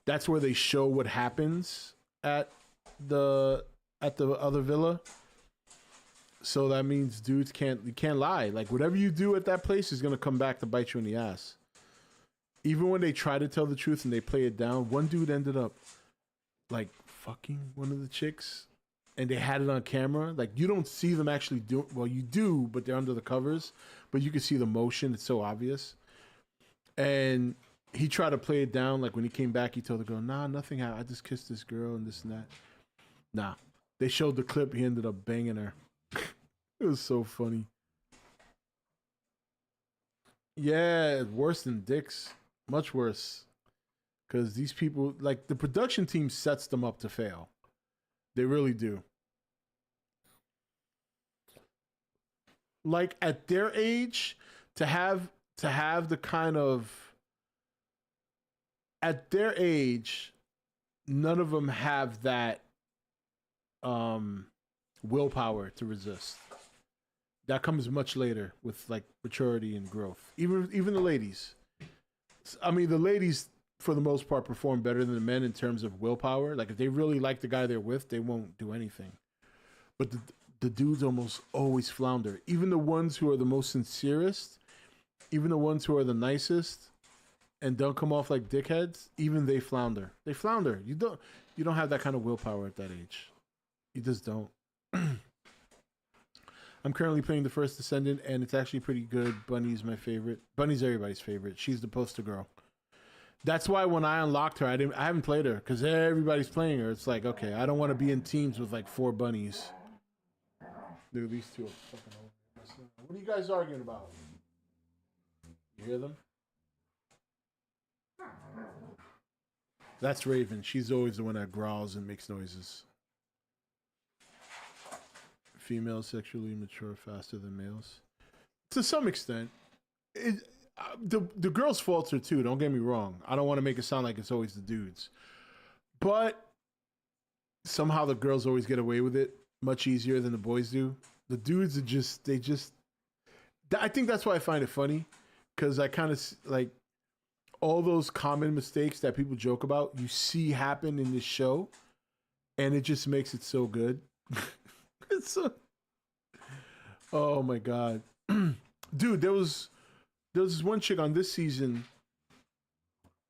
That's where they show what happens at the other villa. So that means dudes you can't lie. Like, whatever you do at that place is gonna come back to bite you in the ass. Even when they try to tell the truth and they play it down, one dude ended up like fucking one of the chicks, and they had it on camera. Like, you don't see them actually do. Well, you do, but they're under the covers. But you can see the motion. It's so obvious. And he tried to play it down. Like, when he came back, he told the girl, "Nah, nothing happened. I just kissed this girl and this and that." Nah. They showed the clip. He ended up banging her. It was so funny. Yeah, worse than dicks. Much worse. Because these people, like, the production team sets them up to fail. They really do. Like, at their age, to have the kind of, at their age, none of them have that willpower to resist. That comes much later with, like, maturity and growth. Even the ladies. I mean, the ladies, for the most part, perform better than the men in terms of willpower. Like, if they really like the guy they're with, they won't do anything. But the dudes almost always flounder. Even the ones who are the most sincerest, even the ones who are the nicest and don't come off like dickheads, even they flounder. They flounder. You don't have that kind of willpower at that age. You just don't. I'm currently playing the first Descendant, and it's actually pretty good. Bunny's my favorite. Bunny's everybody's favorite. She's the poster girl. That's why when I unlocked her, I haven't played her because everybody's playing her. It's like, okay, I don't want to be in teams with like 4 bunnies. Dude, these two are fucking over. What are you guys arguing about? You hear them? That's Raven. She's always the one that growls and makes noises. Females sexually mature faster than males. To some extent. The girls falter too, don't get me wrong. I don't want to make it sound like it's always the dudes. But somehow the girls always get away with it much easier than the boys do. The dudes are I think that's why I find it funny. Because I kind of like all those common mistakes that people joke about, you see happen in this show. And it just makes it so good. It's so... Oh my God. Dude, there was this one chick on this season,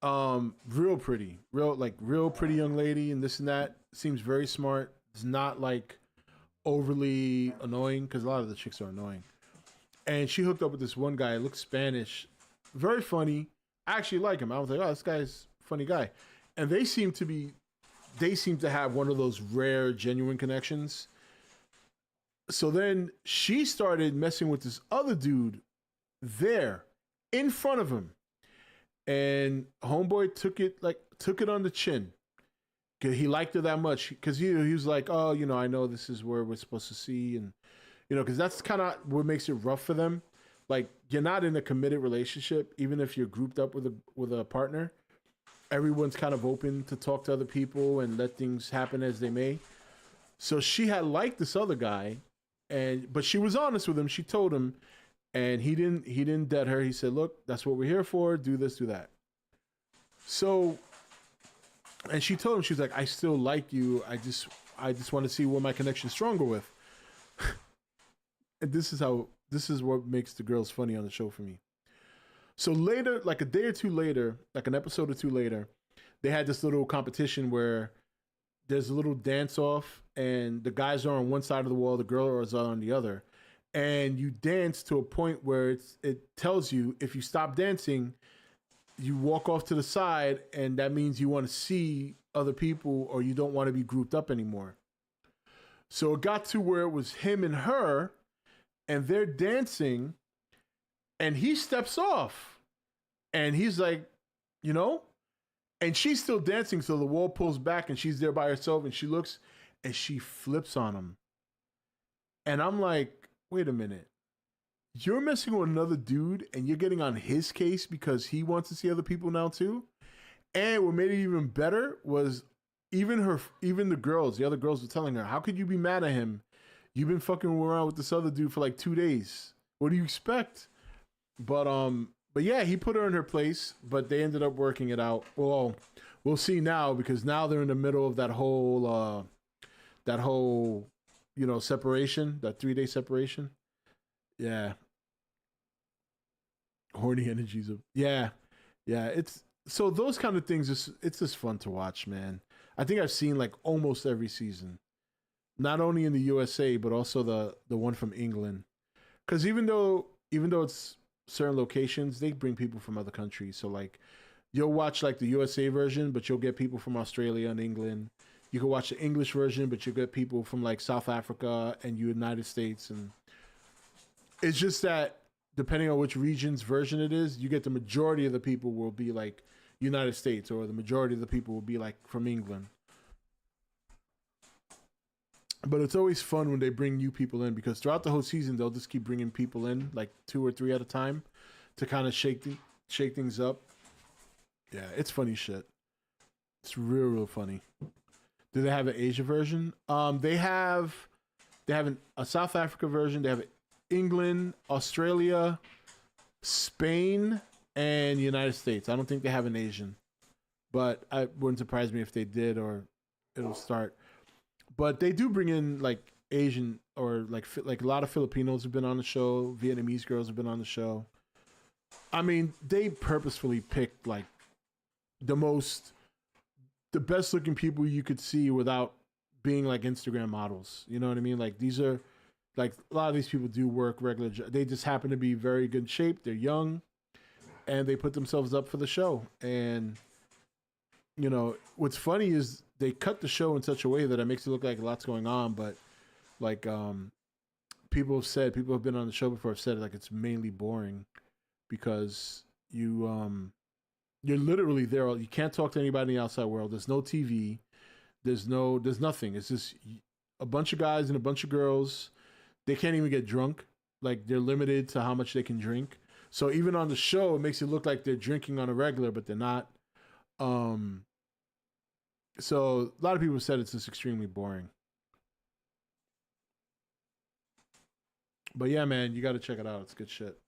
real pretty young lady and this and that. Seems very smart. It's not like overly annoying because a lot of the chicks are annoying. And she hooked up with this one guy, looked Spanish, very funny. I actually like him. I was like, oh, this guy's a funny guy. And they seem to have one of those rare, genuine connections. So then she started messing with this other dude there in front of him. And homeboy took it on the chin. Cause he liked her that much. Cause he was like, oh, I know this is where we're supposed to see. And, cause that's kind of what makes it rough for them. Like, you're not in a committed relationship, even if you're grouped up with a partner. Everyone's kind of open to talk to other people and let things happen as they may. So she had liked this other guy. But she was honest with him. She told him, and he didn't dead her. He said, look, that's what we're here for. Do this, do that. So, and she told him, she was like, I still like you. I just want to see what my connection's stronger with. And this is what makes the girls funny on the show for me. So later, like a day or two later, like an episode or two later, they had this little competition where there's a little dance off and the guys are on one side of the wall, the girls are on the other. And you dance to a point where it tells you if you stop dancing, you walk off to the side, and that means you want to see other people or you don't want to be grouped up anymore. So it got to where it was him and her, and they're dancing, and he steps off. And he's like, you know, and she's still dancing. So the wall pulls back and she's there by herself and she looks and she flips on him. And I'm like, wait a minute. You're messing with another dude and you're getting on his case because he wants to see other people now too. And what made it even better was even the girls, the other girls were telling her, how could you be mad at him? You've been fucking around with this other dude for like 2 days. What do you expect? But yeah, he put her in her place, but they ended up working it out. Well, we'll see now because now they're in the middle of that whole, you know, separation, that 3-day separation. Yeah. Horny energies of, yeah. It's, so those kind of things, it's just fun to watch, man. I think I've seen like almost every season, not only in the USA, but also the one from England. Because even though it's certain locations, they bring people from other countries. So like you'll watch like the USA version, but you'll get people from Australia and England. You can watch the English version, but you'll get people from like South Africa and United States. And it's just that depending on which region's version it is, you get the majority of the people will be like United States, or the majority of the people will be like from England. But it's always fun when they bring new people in because throughout the whole season, they'll just keep bringing people in, like 2 or 3 at a time to kind of shake things up. Yeah, it's funny shit. It's real funny. Do they have an Asia version? They have a South Africa version. They have England, Australia, Spain, and United States. I don't think they have an Asian, but it wouldn't surprise me if they did, or it'll start. But they do bring in like Asian or like a lot of Filipinos have been on the show. Vietnamese girls have been on the show. I mean, they purposefully picked like the best looking people you could see without being like Instagram models. You know what I mean? Like these are like a lot of these people do work regular. They just happen to be very good shape. They're young, and they put themselves up for the show. And you know what's funny is they cut the show in such a way that it makes it look like a lot's going on, but like people have been on the show before have said like it's mainly boring because you're literally there. You can't talk to anybody in the outside world. There's no TV. There's nothing. It's just a bunch of guys and a bunch of girls. They can't even get drunk. Like they're limited to how much they can drink. So even on the show, it makes it look like they're drinking on a regular, but they're not. So a lot of people said it's just extremely boring. But yeah, man, you got to check it out. It's good shit.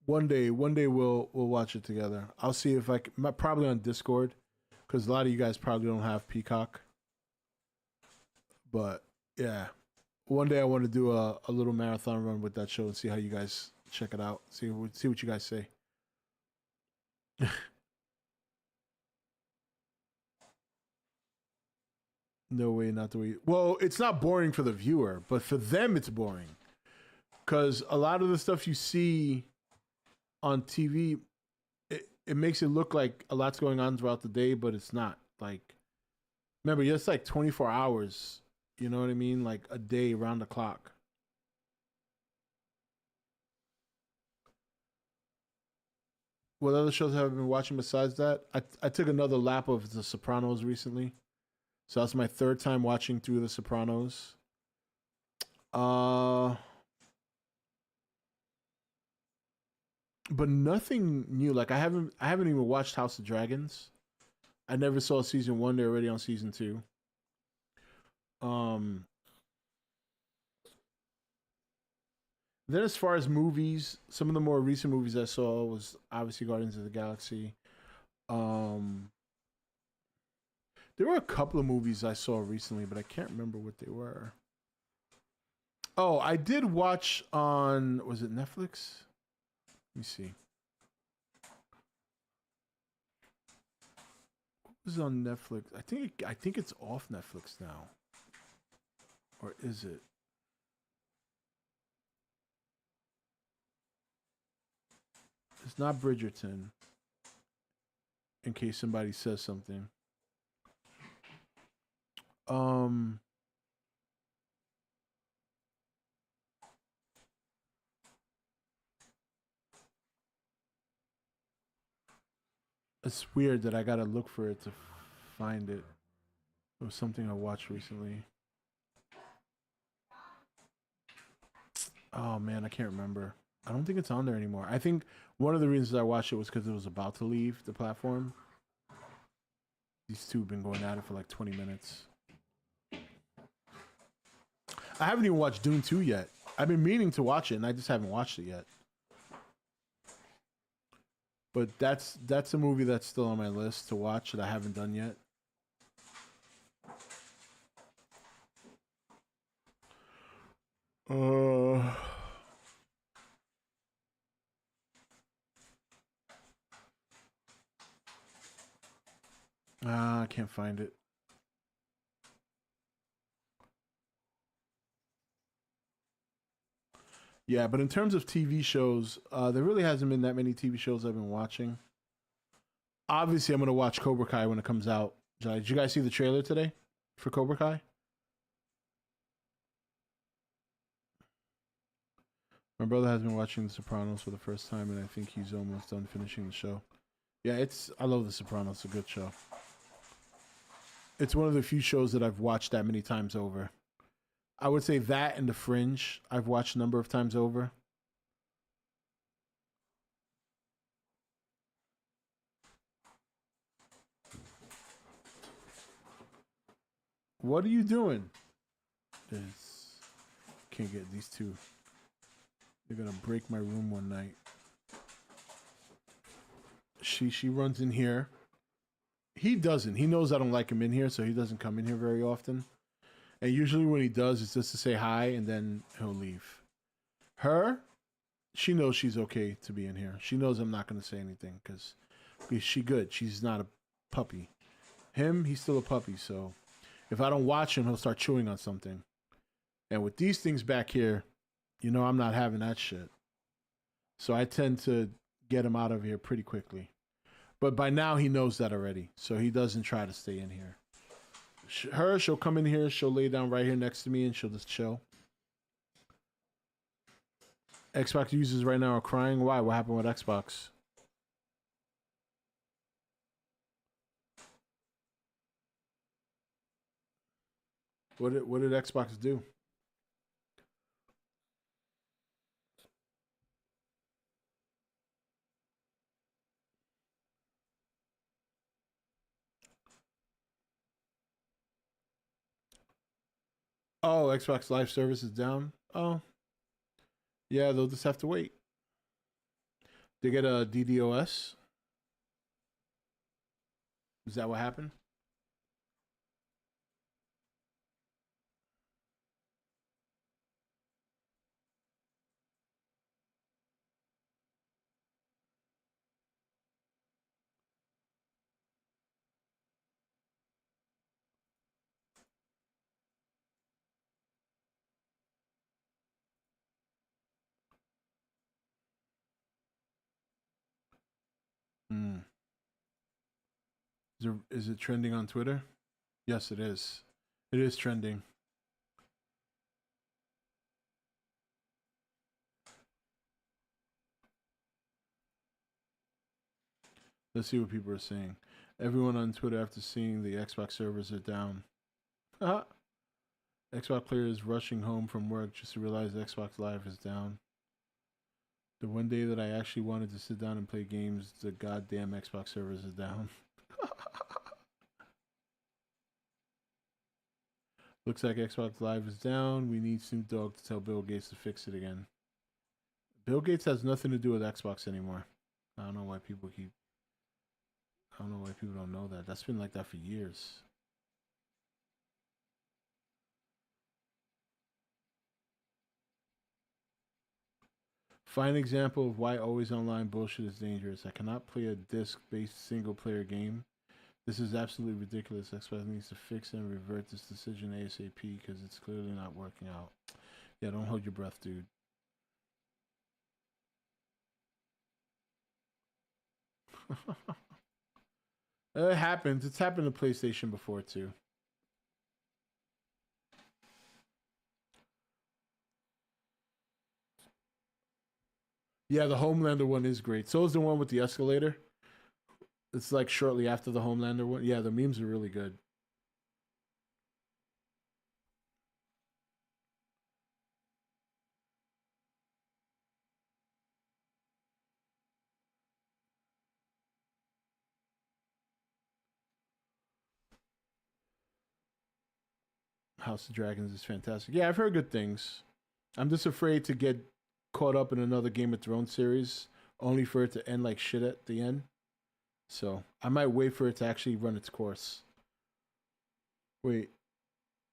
One day we'll watch it together. I'll see if I can, probably on Discord, because a lot of you guys probably don't have Peacock. But yeah, one day I want to do a little marathon run with that show and see how you guys check it out. See what you guys say. No way, not the way. Well, it's not boring for the viewer, but for them it's boring. Because a lot of the stuff you see on TV, it makes it look like a lot's going on throughout the day, but it's not. Like, remember, it's like 24 hours. You know what I mean? Like a day around the clock. What other shows have I been watching besides that? I took another lap of The Sopranos recently. So that's my 3rd time watching through The Sopranos. But nothing new. Like I haven't even watched House of Dragons. I never saw season 1. They're already on season 2. Then as far as movies, some of the more recent movies I saw was obviously Guardians of the Galaxy. There were a couple of movies I saw recently, but I can't remember what they were. Oh, I did watch on, was it Netflix? Let me see. What was on Netflix? I think it's off Netflix now. Or is it? It's not Bridgerton. In case somebody says something. Um, it's weird that I gotta look for it to find it. It was something I watched recently. Oh man, I can't remember. I don't think it's on there anymore. I think one of the reasons I watched it was because it was about to leave the platform. These two have been going at it for like 20 minutes. I haven't even watched Dune 2 yet. I've been meaning to watch it, and I just haven't watched it yet. But that's a movie that's still on my list to watch that I haven't done yet. I can't find it. Yeah, but in terms of TV shows, there really hasn't been that many TV shows I've been watching. Obviously, I'm going to watch Cobra Kai when it comes out. Did you guys see the trailer today for Cobra Kai? My brother has been watching The Sopranos for the first time, and I think he's almost done finishing the show. Yeah, I love The Sopranos. It's a good show. It's one of the few shows that I've watched that many times over. I would say that and The Fringe I've watched a number of times over. What are you doing? Can't get these two. They're gonna break my room one night. She runs in here. He doesn't. He knows I don't like him in here, so he doesn't come in here very often. And usually when he does, it's just to say hi, and then he'll leave. Her, she knows she's okay to be in here. She knows I'm not going to say anything because she's good. She's not a puppy. Him, he's still a puppy, so if I don't watch him, he'll start chewing on something. And with these things back here, you know I'm not having that shit. So I tend to get him out of here pretty quickly. But by now he knows that already, so he doesn't try to stay in here. She'll come in here, she'll lay down right here next to me, and she'll just chill. Xbox users right now are crying. Why? What happened with Xbox? What did Xbox do? Oh, Xbox Live service is down? Oh. Yeah, they'll just have to wait. They get a DDoS? Is that what happened? Hmm. Is it trending on Twitter? Yes, it is. It is trending. Let's see what people are saying. Everyone on Twitter after seeing the Xbox servers are down. Xbox players rushing home from work just to realize Xbox Live is down. The one day that I actually wanted to sit down and play games, the goddamn Xbox servers is down. Looks like Xbox Live is down. We need Snoop Dogg to tell Bill Gates to fix it again. Bill Gates has nothing to do with Xbox anymore. I don't know why people don't know that. That's been like that for years. Fine example of why always online bullshit is dangerous. I cannot play a disc-based single-player game. This is absolutely ridiculous. Xbox needs to fix and revert this decision ASAP because it's clearly not working out. Yeah, don't hold your breath, dude. It happens. It's happened to PlayStation before, too. Yeah, the Homelander one is great. So is the one with the escalator. It's like shortly after the Homelander one. Yeah, the memes are really good. House of Dragons is fantastic. Yeah, I've heard good things. I'm just afraid to get caught up in another Game of Thrones series, only for it to end like shit at the end. So I might wait for it to actually run its course. Wait,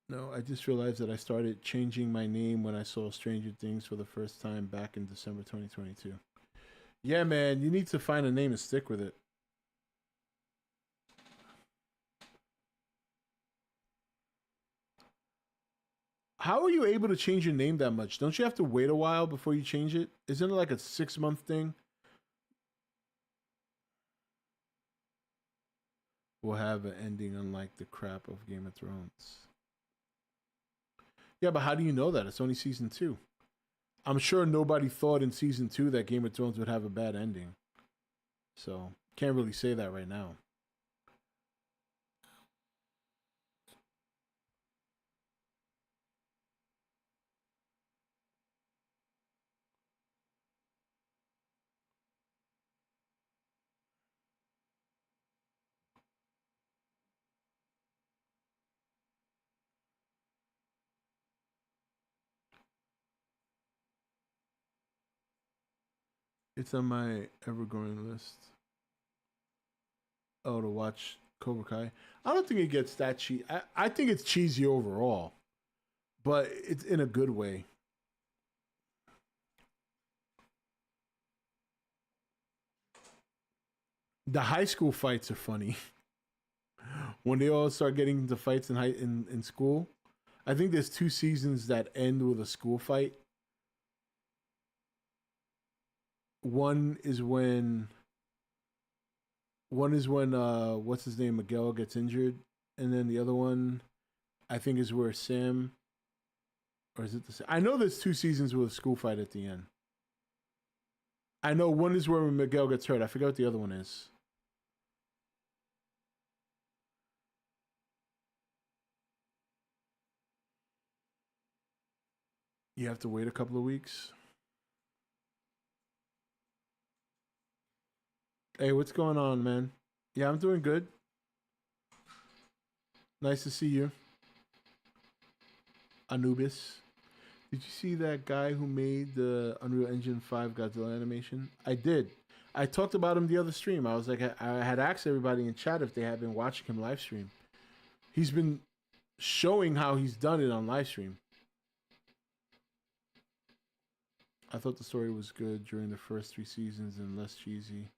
no, I just realized that I started changing my name when I saw Stranger Things for the first time back in December 2022. Yeah, man, you need to find a name and stick with it. How are you able to change your name that much? Don't you have to wait a while before you change it? Isn't it like a 6-month thing? Will have an ending unlike the crap of Game of Thrones. Yeah, but how do you know that? It's only season 2. I'm sure nobody thought in season 2 that Game of Thrones would have a bad ending. So, can't really say that right now. It's on my ever-growing list. Oh, to watch Cobra Kai. I don't think it gets that cheesy. I think it's cheesy overall, but it's in a good way. The high school fights are funny. When they all start getting into fights in school. I think there's 2 seasons that end with a school fight. One is when what's his name, Miguel gets injured, and then the other one I think is where Sam, or is it the same? I know there's 2 seasons with a school fight at the end. I know one is where Miguel gets hurt. I forget what the other one is. You have to wait a couple of weeks. Hey, what's going on, man? Yeah, I'm doing good. Nice to see you. Anubis. Did you see that guy who made the Unreal Engine 5 Godzilla animation? I did. I talked about him the other stream. I was like, I had asked everybody in chat if they had been watching him live stream. He's been showing how he's done it on live stream. I thought the story was good during the first 3 seasons and less cheesy.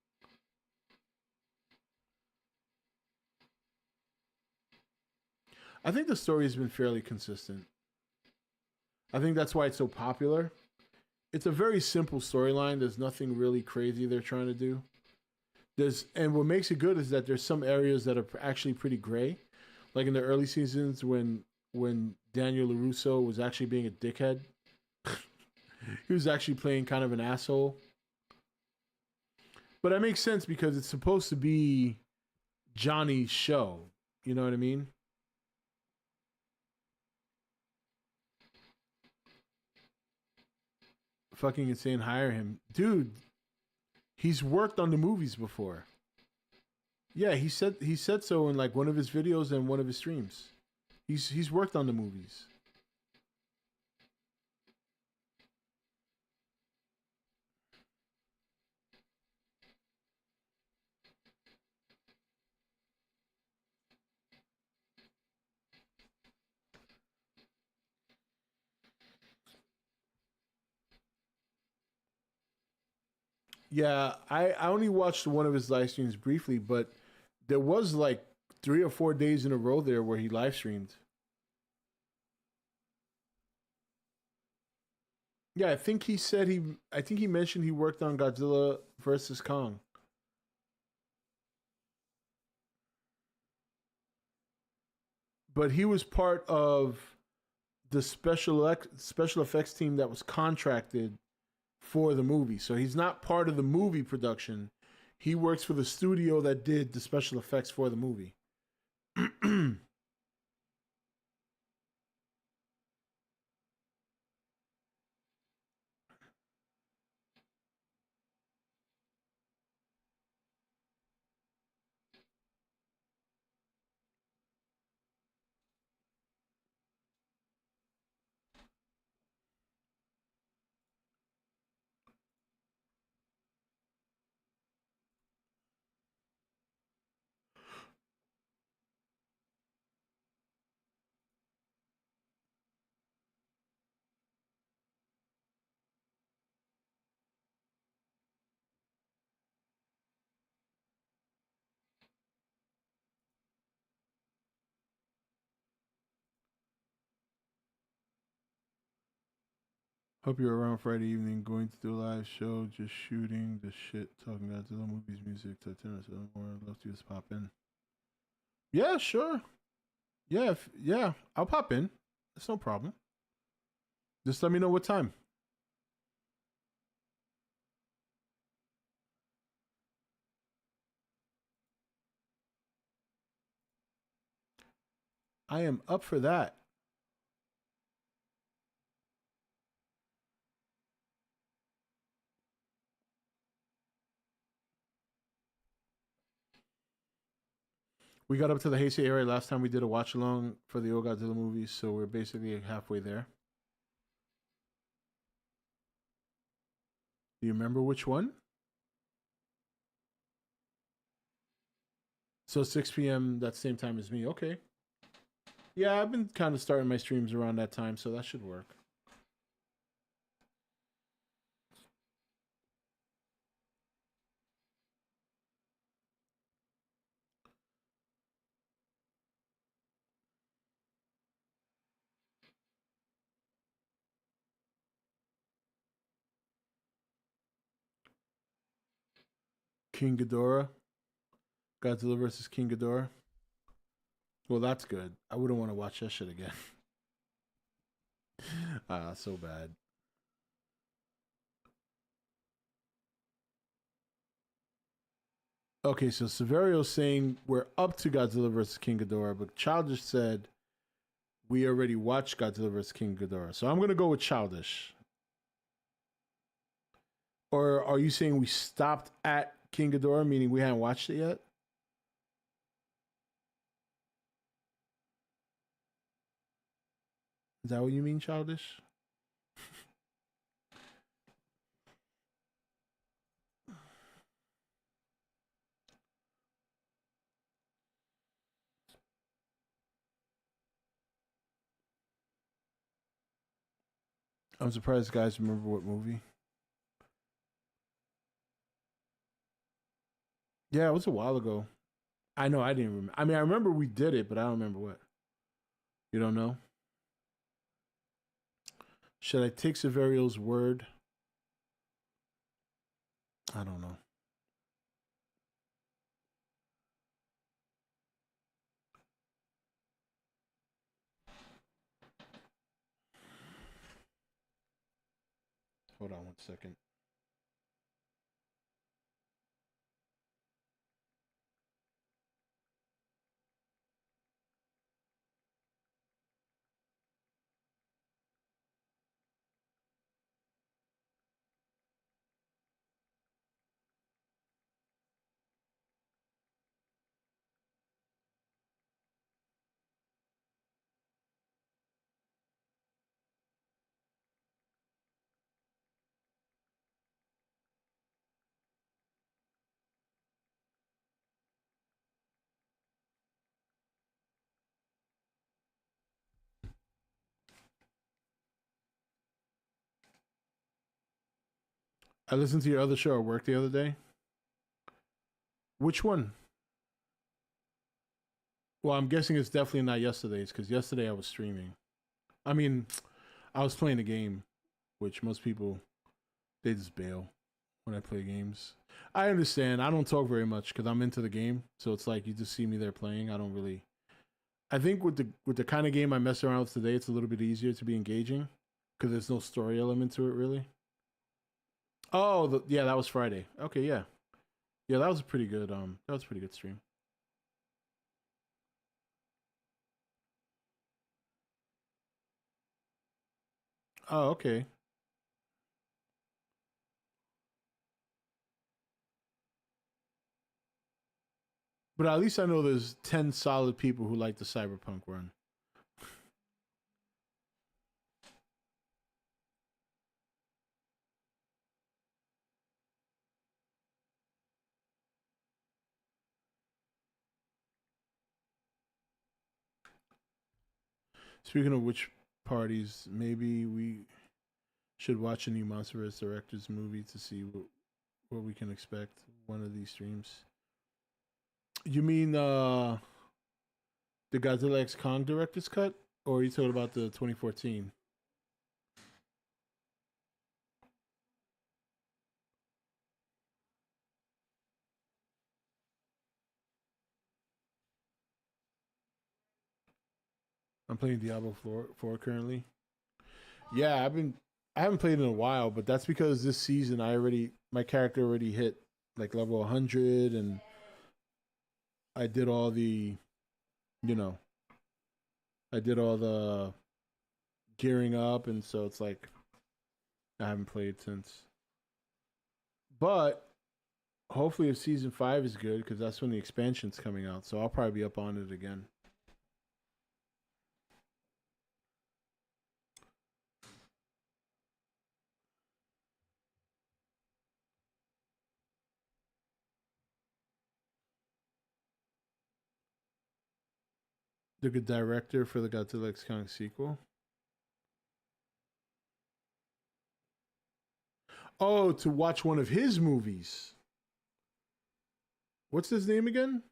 I think the story has been fairly consistent. I think that's why it's so popular. It's a very simple storyline. There's nothing really crazy they're trying to do. And what makes it good is that there's some areas that are actually pretty gray. Like in the early seasons when Daniel LaRusso was actually being a dickhead. He was actually playing kind of an asshole. But that makes sense because it's supposed to be Johnny's show. You know what I mean? Fucking insane, hire him. Dude, he's worked on the movies before. Yeah, he said so in like one of his videos and one of his streams. He's worked on the movies. Yeah, I only watched one of his live streams briefly, but there was like 3 or 4 days in a row there where he live streamed. Yeah, I think he mentioned he worked on Godzilla versus Kong. But he was part of the special effects team that was contracted for the movie. So he's not part of the movie production. He works for the studio that did the special effects for the movie. Hope you're around Friday evening, going to do a live show, just shooting the shit, talking Godzilla movies, music, Titanic, more. I'd love to just pop in. Yeah, sure. Yeah, yeah, I'll pop in. It's no problem. Just let me know what time. I am up for that. We got up to the Heisei area last time we did a watch along for the old Godzilla movies, so we're basically halfway there. Do you remember which one? So 6 p.m. that same time as me. Okay. Yeah, I've been kind of starting my streams around that time, so that should work. King Ghidorah. Godzilla versus King Ghidorah. Well, that's good. I wouldn't want to watch that shit again. So bad. Okay, so Severio's saying we're up to Godzilla vs. King Ghidorah, but Childish said we already watched Godzilla vs. King Ghidorah. So I'm going to go with Childish. Or are you saying we stopped at King Ghidorah, meaning we haven't watched it yet? Is that what you mean, Childish? I'm surprised guys remember what movie. Yeah, it was a while ago. I know I didn't remember. I mean, I remember we did it, but I don't remember what. You don't know? Should I take Severio's word? I don't know. Hold on one second. I listened to your other show at work the other day. Which one? Well, I'm guessing it's definitely not yesterday's because yesterday I was streaming. I mean, I was playing a game, which most people, they just bail when I play games. I understand. I don't talk very much because I'm into the game. So it's like you just see me there playing. I don't really. I think with the kind of game I mess around with today, it's a little bit easier to be engaging because there's no story element to it really. Oh, yeah, that was Friday. Okay, yeah. Yeah, that was a pretty good that was a pretty good stream. Oh, okay. But at least I know there's 10 solid people who like the Cyberpunk run. Speaking of which parties, maybe we should watch a new Monsterverse director's movie to see what we can expect one of these streams. You mean the Godzilla X Kong director's cut? Or are you talking about the 2014? I'm playing Diablo 4 currently. Yeah, I haven't played in a while, but that's because this season my character already hit like level 100 and I did all the, you know, I did all the gearing up, and so it's like I haven't played since. But hopefully if season 5 is good, because that's when the expansion's coming out, so I'll probably be up on it again. The good director for the Godzilla X Kong sequel. Oh, to watch one of his movies. What's his name again?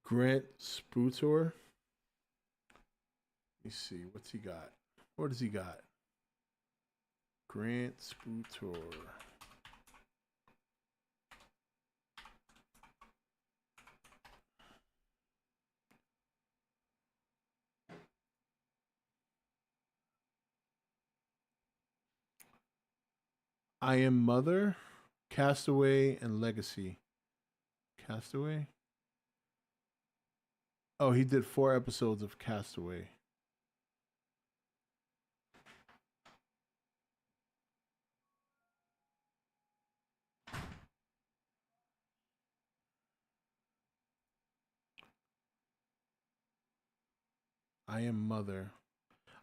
Grant Sputor. Let me see. What's he got? What does he got? Grant Sputor. I Am Mother, Castaway, and Legacy. Castaway? Oh, he did 4 episodes of Castaway. I Am Mother.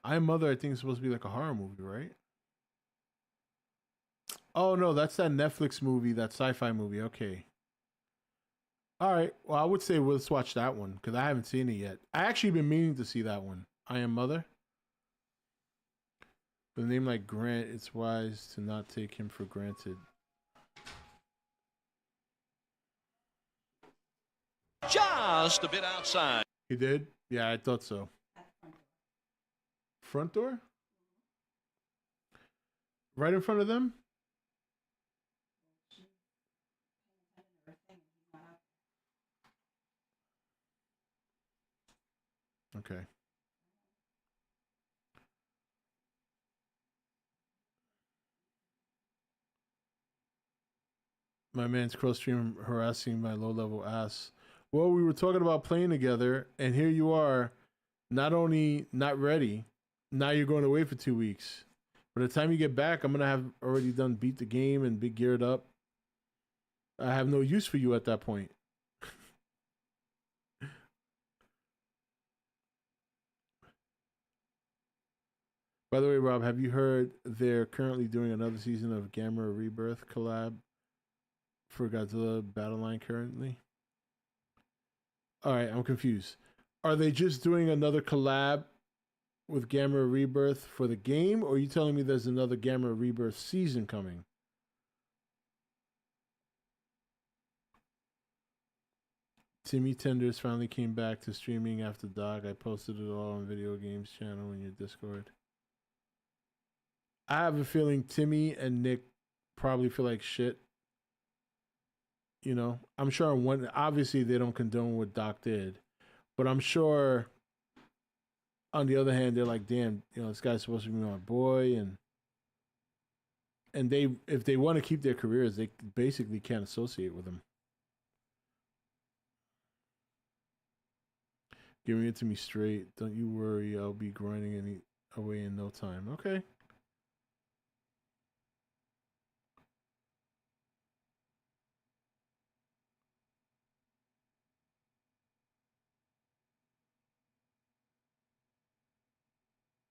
I Am Mother, I think is supposed to be like a horror movie, right? Oh, no, that's that Netflix movie, that sci-fi movie. Okay. All right. Well, I would say let's watch that one because I haven't seen it yet. I actually been meaning to see that one. I Am Mother. With a name like Grant, it's wise to not take him for granted. Just a bit outside. He did? Yeah, I thought so. Front door? Right in front of them? Okay. My man's cross stream harassing my low level ass. Well, we were talking about playing together, and here you are, not only not ready, now you're going away for 2 weeks. By the time you get back, I'm gonna have already done beat the game and be geared up. I have no use for you at that point. By the way, Rob, have you heard they're currently doing another season of Gamma Rebirth collab for Godzilla Battle Line currently? All right, I'm confused. Are they just doing another collab with Gamma Rebirth for the game, or are you telling me there's another Gamma Rebirth season coming? Timmy Tenders finally came back to streaming after Dog. I posted it all on Video Games channel in your Discord. I have a feeling Timmy and Nick probably feel like shit. You know, I'm sure obviously they don't condone what Doc did, but I'm sure on the other hand, they're like, damn, you know, this guy's supposed to be my boy. And they, if they want to keep their careers, they basically can't associate with him. Giving it to me straight. Don't you worry, I'll be grinding away in no time. Okay.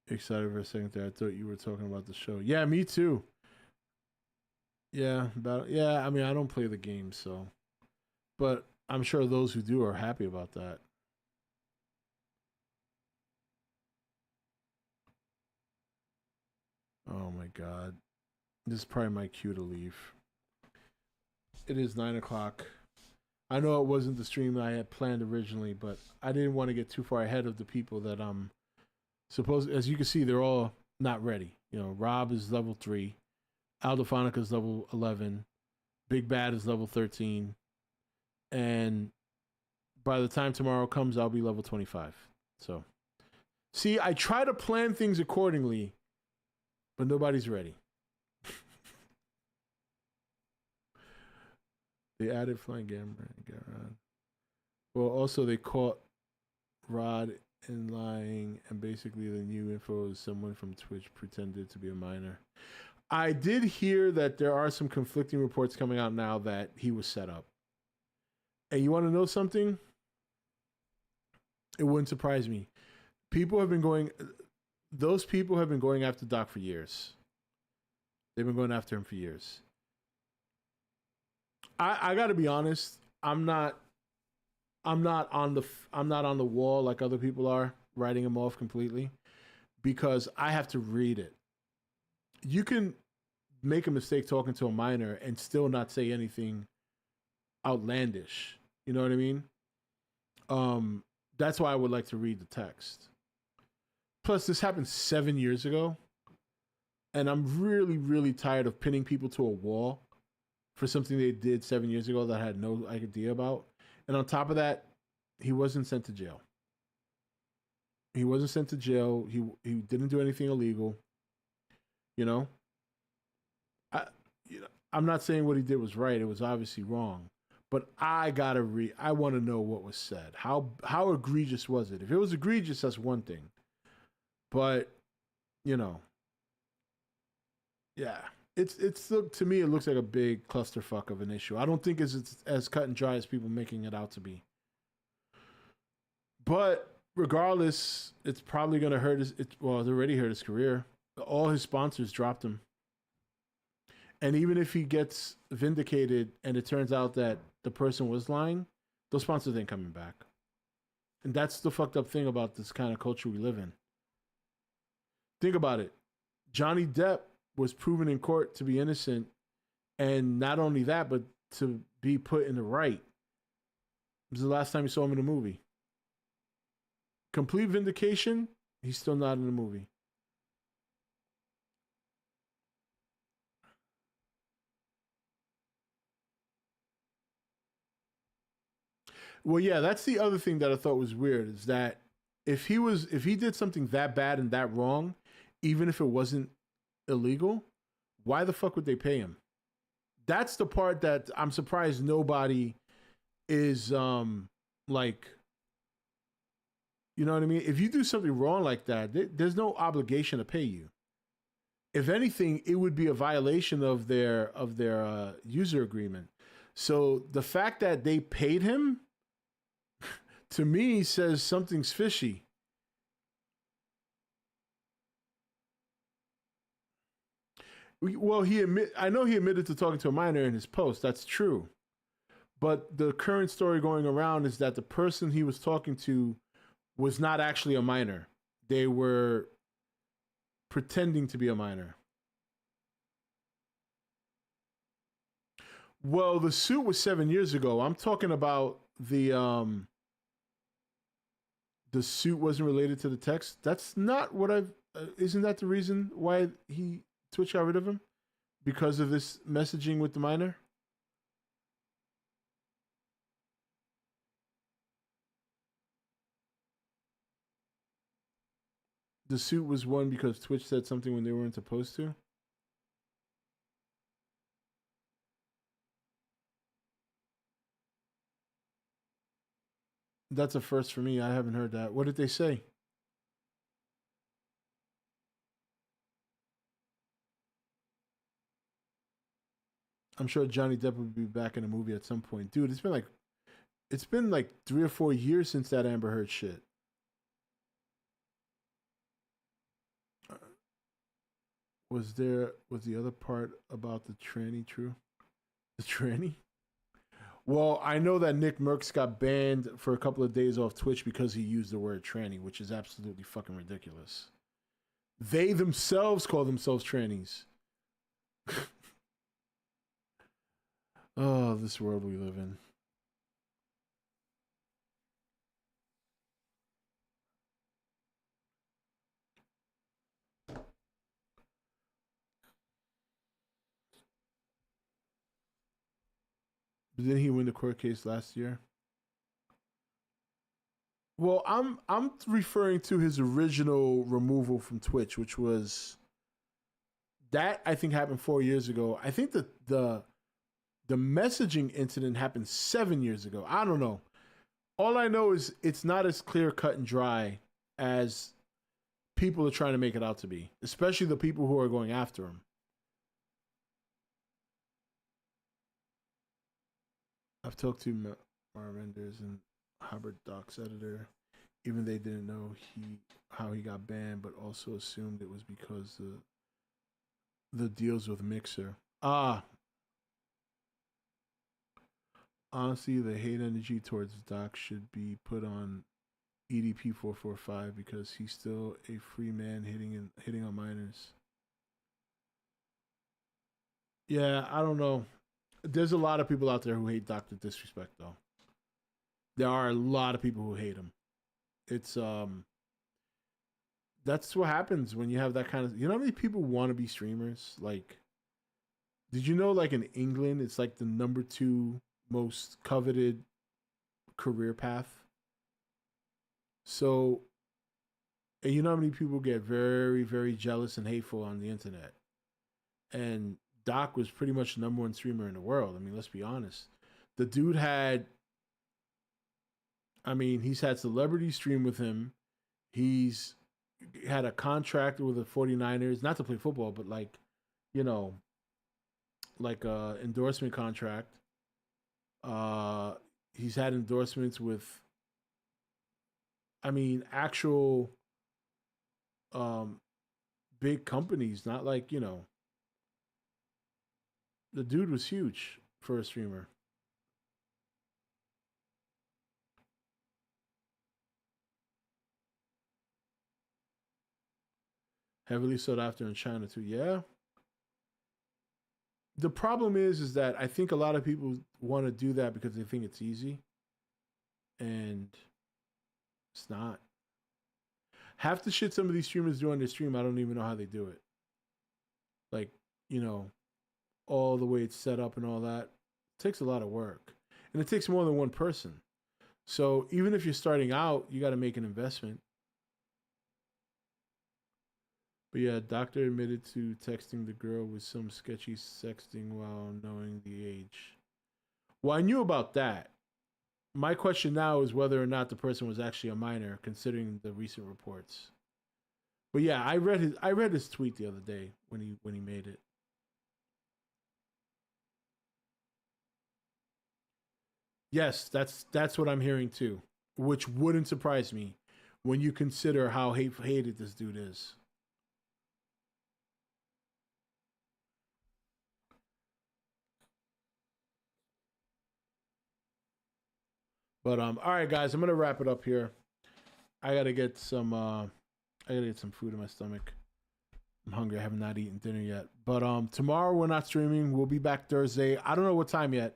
Excited for a second there. I thought you were talking about the show. Yeah, me too. Yeah, I mean, I don't play the game, so, but I'm sure those who do are happy about that. Oh my god, this is probably my cue to leave. It is 9 o'clock. I know it wasn't the stream I had planned originally, but I didn't want to get too far ahead of the people that supposed. As you can see, they're all not ready. You know, Rob is level 3. Aldofonica is level 11. Big Bad is level 13. And by the time tomorrow comes, I'll be level 25. So, see, I try to plan things accordingly, but nobody's ready. They added Flying Gamma. Well, also they caught Rod in lying, and basically the new info is someone from Twitch pretended to be a minor. I did hear that there are some conflicting reports coming out now that he was set up. And you want to know something? It wouldn't surprise me. Those people have been going after Doc for years. They've been going after him for years. I got to be honest. I'm not on the wall like other people are, writing him off completely, because I have to read it. You can make a mistake talking to a minor and still not say anything outlandish. You know what I mean? That's why I would like to read the text. Plus, this happened 7 years ago, and I'm really, really tired of pinning people to a wall for something they did 7 years ago that I had no idea about. And on top of that, he wasn't sent to jail. He wasn't sent to jail. He didn't do anything illegal. You know? I'm not saying what he did was right. It was obviously wrong. But I want to know what was said. How egregious was it? If it was egregious, that's one thing. But, you know, yeah. To me, it looks like a big clusterfuck of an issue. I don't think it's as cut and dry as people making it out to be. But regardless, it's probably going to hurt it already hurt his career. All his sponsors dropped him. And even if he gets vindicated and it turns out that the person was lying, those sponsors ain't coming back. And that's the fucked up thing about this kind of culture we live in. Think about it. Johnny Depp was proven in court to be innocent, and not only that, but to be put in the right. This is the last time you saw him in a movie. Complete vindication, he's still not in the movie. Well, yeah, that's the other thing that I thought was weird, is that if he did something that bad and that wrong, even if it wasn't illegal, why the fuck would they pay him? That's the part that I'm surprised nobody is like, you know what I mean? If you do something wrong like that, there's no obligation to pay you. If anything, it would be a violation of their user agreement. So the fact that they paid him, to me, says something's fishy. Well, I know he admitted to talking to a minor in his post. That's true. But the current story going around is that the person he was talking to was not actually a minor. They were pretending to be a minor. Well, the suit was 7 years ago. I'm talking about the suit wasn't related to the text. That's not what isn't that the reason why he Twitch got rid of him because of this messaging with the minor? The suit was won because Twitch said something when they weren't supposed to? That's a first for me. I haven't heard that. What did they say? I'm sure Johnny Depp would be back in a movie at some point. Dude, it's been like 3 or 4 years since that Amber Heard shit. Was the other part about the tranny true? The tranny? Well, I know that Nick Merckx got banned for a couple of days off Twitch because he used the word tranny, which is absolutely fucking ridiculous. They themselves call themselves trannies. Oh, this world we live in. Didn't he win the court case last year? Well, I'm referring to his original removal from Twitch, which was that I think happened 4 years ago. I think the messaging incident happened 7 years ago. I don't know. All I know is it's not as clear cut and dry as people are trying to make it out to be, especially the people who are going after him. I've talked to Mara Renders and Hubbard Doc's editor. Even they didn't know how he got banned, but also assumed it was because the deals with Mixer. Honestly, the hate energy towards Doc should be put on EDP 445 because he's still a free man hitting on minors. Yeah, I don't know. There's a lot of people out there who hate Dr. Disrespect, though. There are a lot of people who hate him. It's that's what happens when you have that kind of. You know how many people want to be streamers? Like, did you know, like in England, it's like the number 2 most coveted career path. So, and you know how many people get very, very jealous and hateful on the internet. And Doc was pretty much the number 1 streamer in the world. I mean, let's be honest. The dude had, he's had celebrities stream with him. He's had a contract with the 49ers, not to play football, but like, you know, like a endorsement contract. He's had endorsements with, actual big companies, not like, you know, the dude was huge for a streamer. Heavily sought after in China too. Yeah. The problem is that I think a lot of people want to do that because they think it's easy. And it's not. Half the shit some of these streamers do on their stream, I don't even know how they do it. Like, you know, all the way it's set up and all that. It takes a lot of work. And it takes more than one person. So even if you're starting out, you got to make an investment. But yeah, doctor admitted to texting the girl with some sketchy sexting while knowing the age. Well, I knew about that. My question now is whether or not the person was actually a minor, considering the recent reports. But yeah, I read his tweet the other day when he made it. Yes, that's what I'm hearing too, which wouldn't surprise me when you consider how hated this dude is. But all right, guys, I'm gonna wrap it up here. I gotta get some food in my stomach. I'm hungry. I have not eaten dinner yet. But tomorrow we're not streaming. We'll be back Thursday. I don't know what time yet.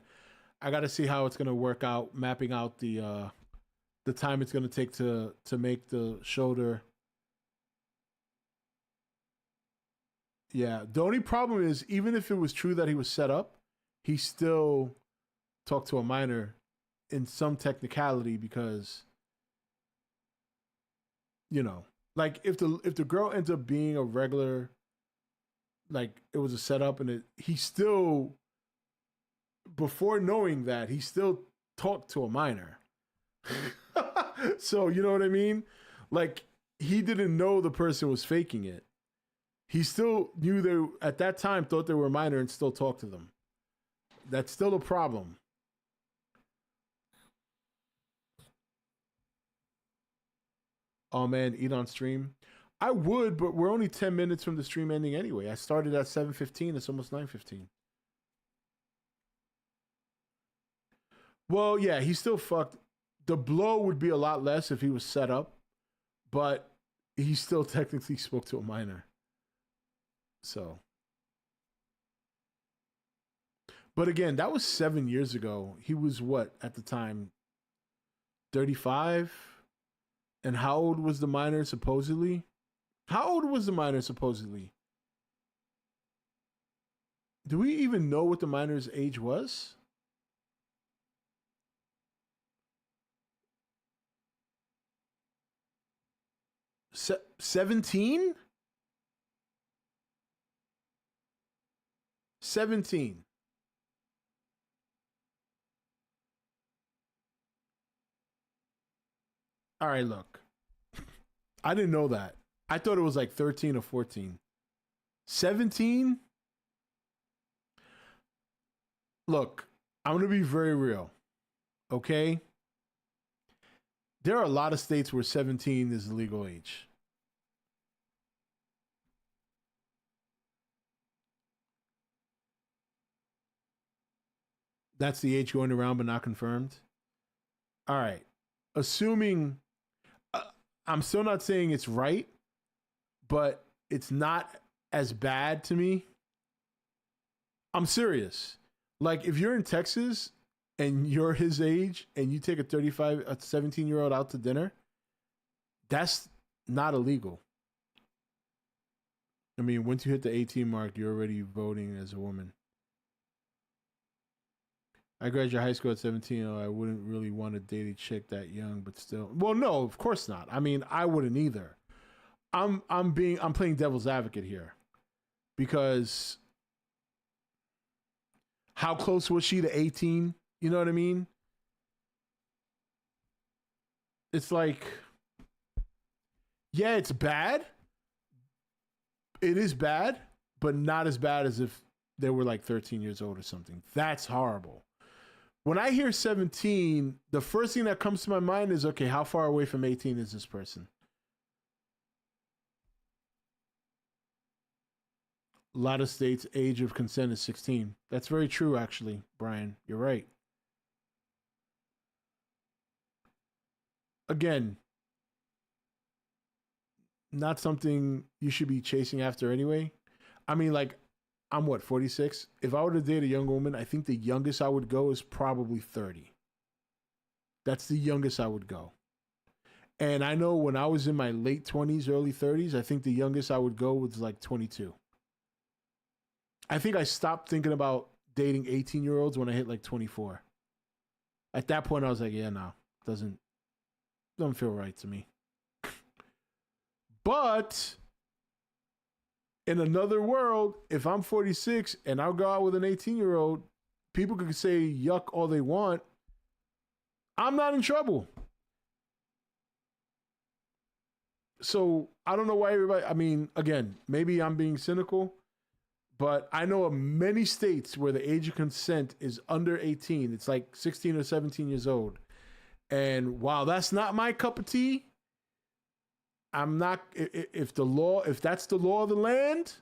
I gotta see how it's gonna work out, mapping out the time it's gonna take to make the shoulder. Yeah. The only problem is, even if it was true that he was set up, he still talked to a minor in some technicality because, you know, like if the girl ends up being a regular, like it was a setup, and he still, before knowing that, he still talked to a minor. So you know what I mean? Like he didn't know the person was faking it. He still knew they at that time thought they were a minor and still talked to them. That's still a problem. Oh man, eat on stream. I would, but we're only 10 minutes from the stream ending anyway. I started at 7:15. It's almost 9:15. Well, yeah, he still fucked. The blow would be a lot less if he was set up, but he still technically spoke to a minor. So. But again, that was 7 years ago. He was what at the time? 35? And how old was the minor supposedly? How old was the minor supposedly? Do we even know what the minor's age was? Se- 17? 17. All right, look. I didn't know that. I thought it was like 13 or 14. 17? Look, I'm going to be very real. Okay? There are a lot of states where 17 is the legal age. That's the age going around but not confirmed. All right. Assuming, I'm still not saying it's right, but it's not as bad to me. I'm serious. Like if you're in Texas and you're his age and you take a 17-year-old out to dinner, that's not illegal. I mean, once you hit the 18 mark, you're already voting as a woman. I graduated high school at 17. I wouldn't really want to date a chick that young, but still. Well, no, of course not. I mean, I wouldn't either. I'm playing devil's advocate here. Because how close was she to 18? You know what I mean? It's like, yeah, it's bad. It is bad, but not as bad as if they were like 13 years old or something. That's horrible. When I hear 17, the first thing that comes to my mind is, okay, how far away from 18 is this person? A lot of states' age of consent is 16. That's very true, actually, Brian. You're right. Again, not something you should be chasing after anyway. I mean, like, I'm what, 46? If I were to date a young woman, I think the youngest I would go is probably 30. That's the youngest I would go. And I know when I was in my late 20s, early 30s, I think the youngest I would go was like 22. I think I stopped thinking about dating 18-year-olds when I hit like 24. At that point, I was like, yeah, no, doesn't feel right to me. But in another world, if I'm 46 and I'll go out with an 18-year-old, people could say yuck all they want. I'm not in trouble. So I don't know why everybody, I mean, again, maybe I'm being cynical, but I know of many states where the age of consent is under 18. It's like 16 or 17 years old. And while that's not my cup of tea, I'm not, if that's the law of the land,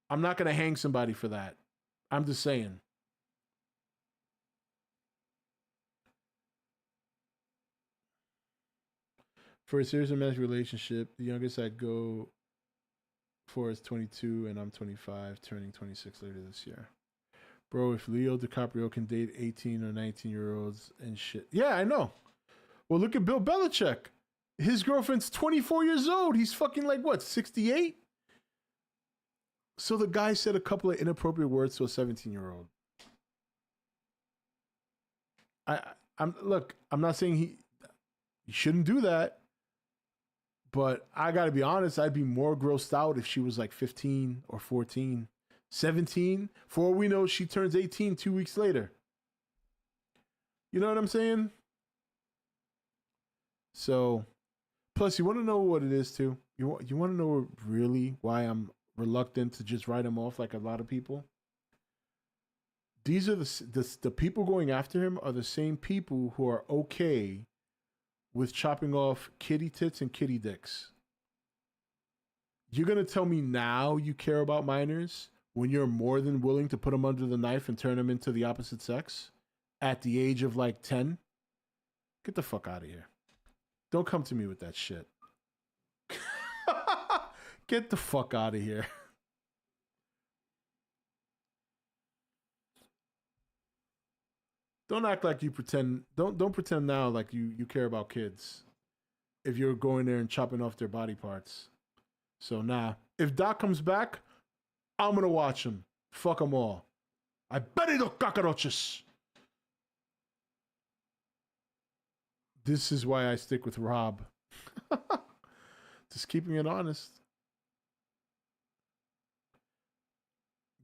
I'm not going to hang somebody for that. I'm just saying. For a serious romantic relationship, the youngest I'd go for is 22 and I'm 25, turning 26 later this year. Bro, if Leo DiCaprio can date 18 or 19-year-olds and shit. Yeah, I know. Well, look at Bill Belichick. His girlfriend's 24 years old. He's fucking like, what, 68? So the guy said a couple of inappropriate words to a 17-year-old. I'm not saying he shouldn't do that, but I gotta be honest, I'd be more grossed out if she was like 15 or 14, 17. For all we know, she turns 18 2 weeks later. You know what I'm saying? So, plus, you want to know what it is too? You want to know really why I'm reluctant to just write him off like a lot of people? These are the people going after him are the same people who are okay with chopping off kitty tits and kitty dicks. You're going to tell me now you care about minors when you're more than willing to put them under the knife and turn them into the opposite sex at the age of like 10? Get the fuck out of here. Don't come to me with that shit. Get the fuck out of here. Don't act like you pretend. Don't pretend now like you care about kids if you're going there and chopping off their body parts. So nah. If Doc comes back, I'm gonna watch him. Fuck them all. I bet he don't cockroaches. This is why I stick with Rob. Just keeping it honest.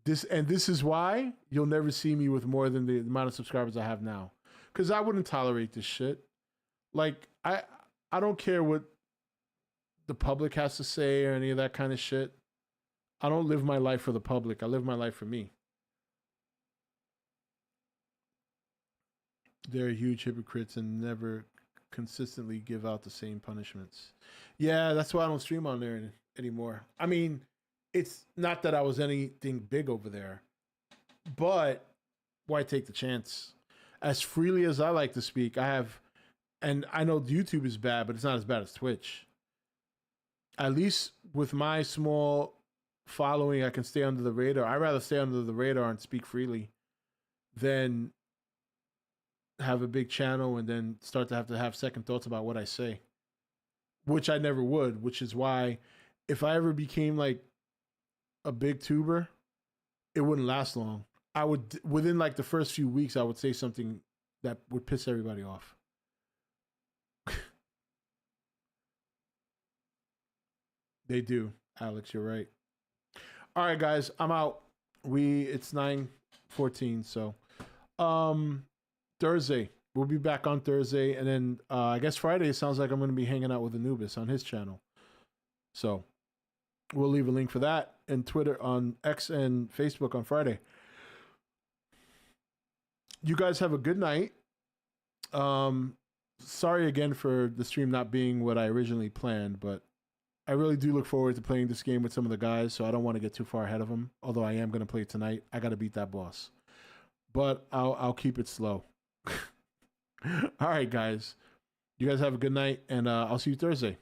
This is why you'll never see me with more than the amount of subscribers I have now. Because I wouldn't tolerate this shit. Like, I don't care what the public has to say or any of that kind of shit. I don't live my life for the public. I live my life for me. They're huge hypocrites and never consistently give out the same punishments. Yeah, that's why I don't stream on there anymore. I mean, it's not that I was anything big over there, but why take the chance? As freely as I like to speak, I have, and I know YouTube is bad, but it's not as bad as Twitch. At least with my small following, I can stay under the radar. I'd rather stay under the radar and speak freely than have a big channel and then start to have second thoughts about what I say, which I never would, which is why if I ever became like a big tuber, it wouldn't last long. I would, within like the first few weeks, I would say something that would piss everybody off. They do, Alex, you're right. All right, guys, I'm out. It's 9:14, so Thursday. We'll be back on Thursday, and then I guess Friday, it sounds like I'm going to be hanging out with Anubis on his channel. So we'll leave a link for that and Twitter on X and Facebook on Friday. You guys have a good night. Sorry again for the stream not being what I originally planned, but I really do look forward to playing this game with some of the guys, so I don't want to get too far ahead of them, although I am going to play it tonight. I got to beat that boss. But I'll keep it slow. All right, guys. You guys have a good night, and I'll see you Thursday.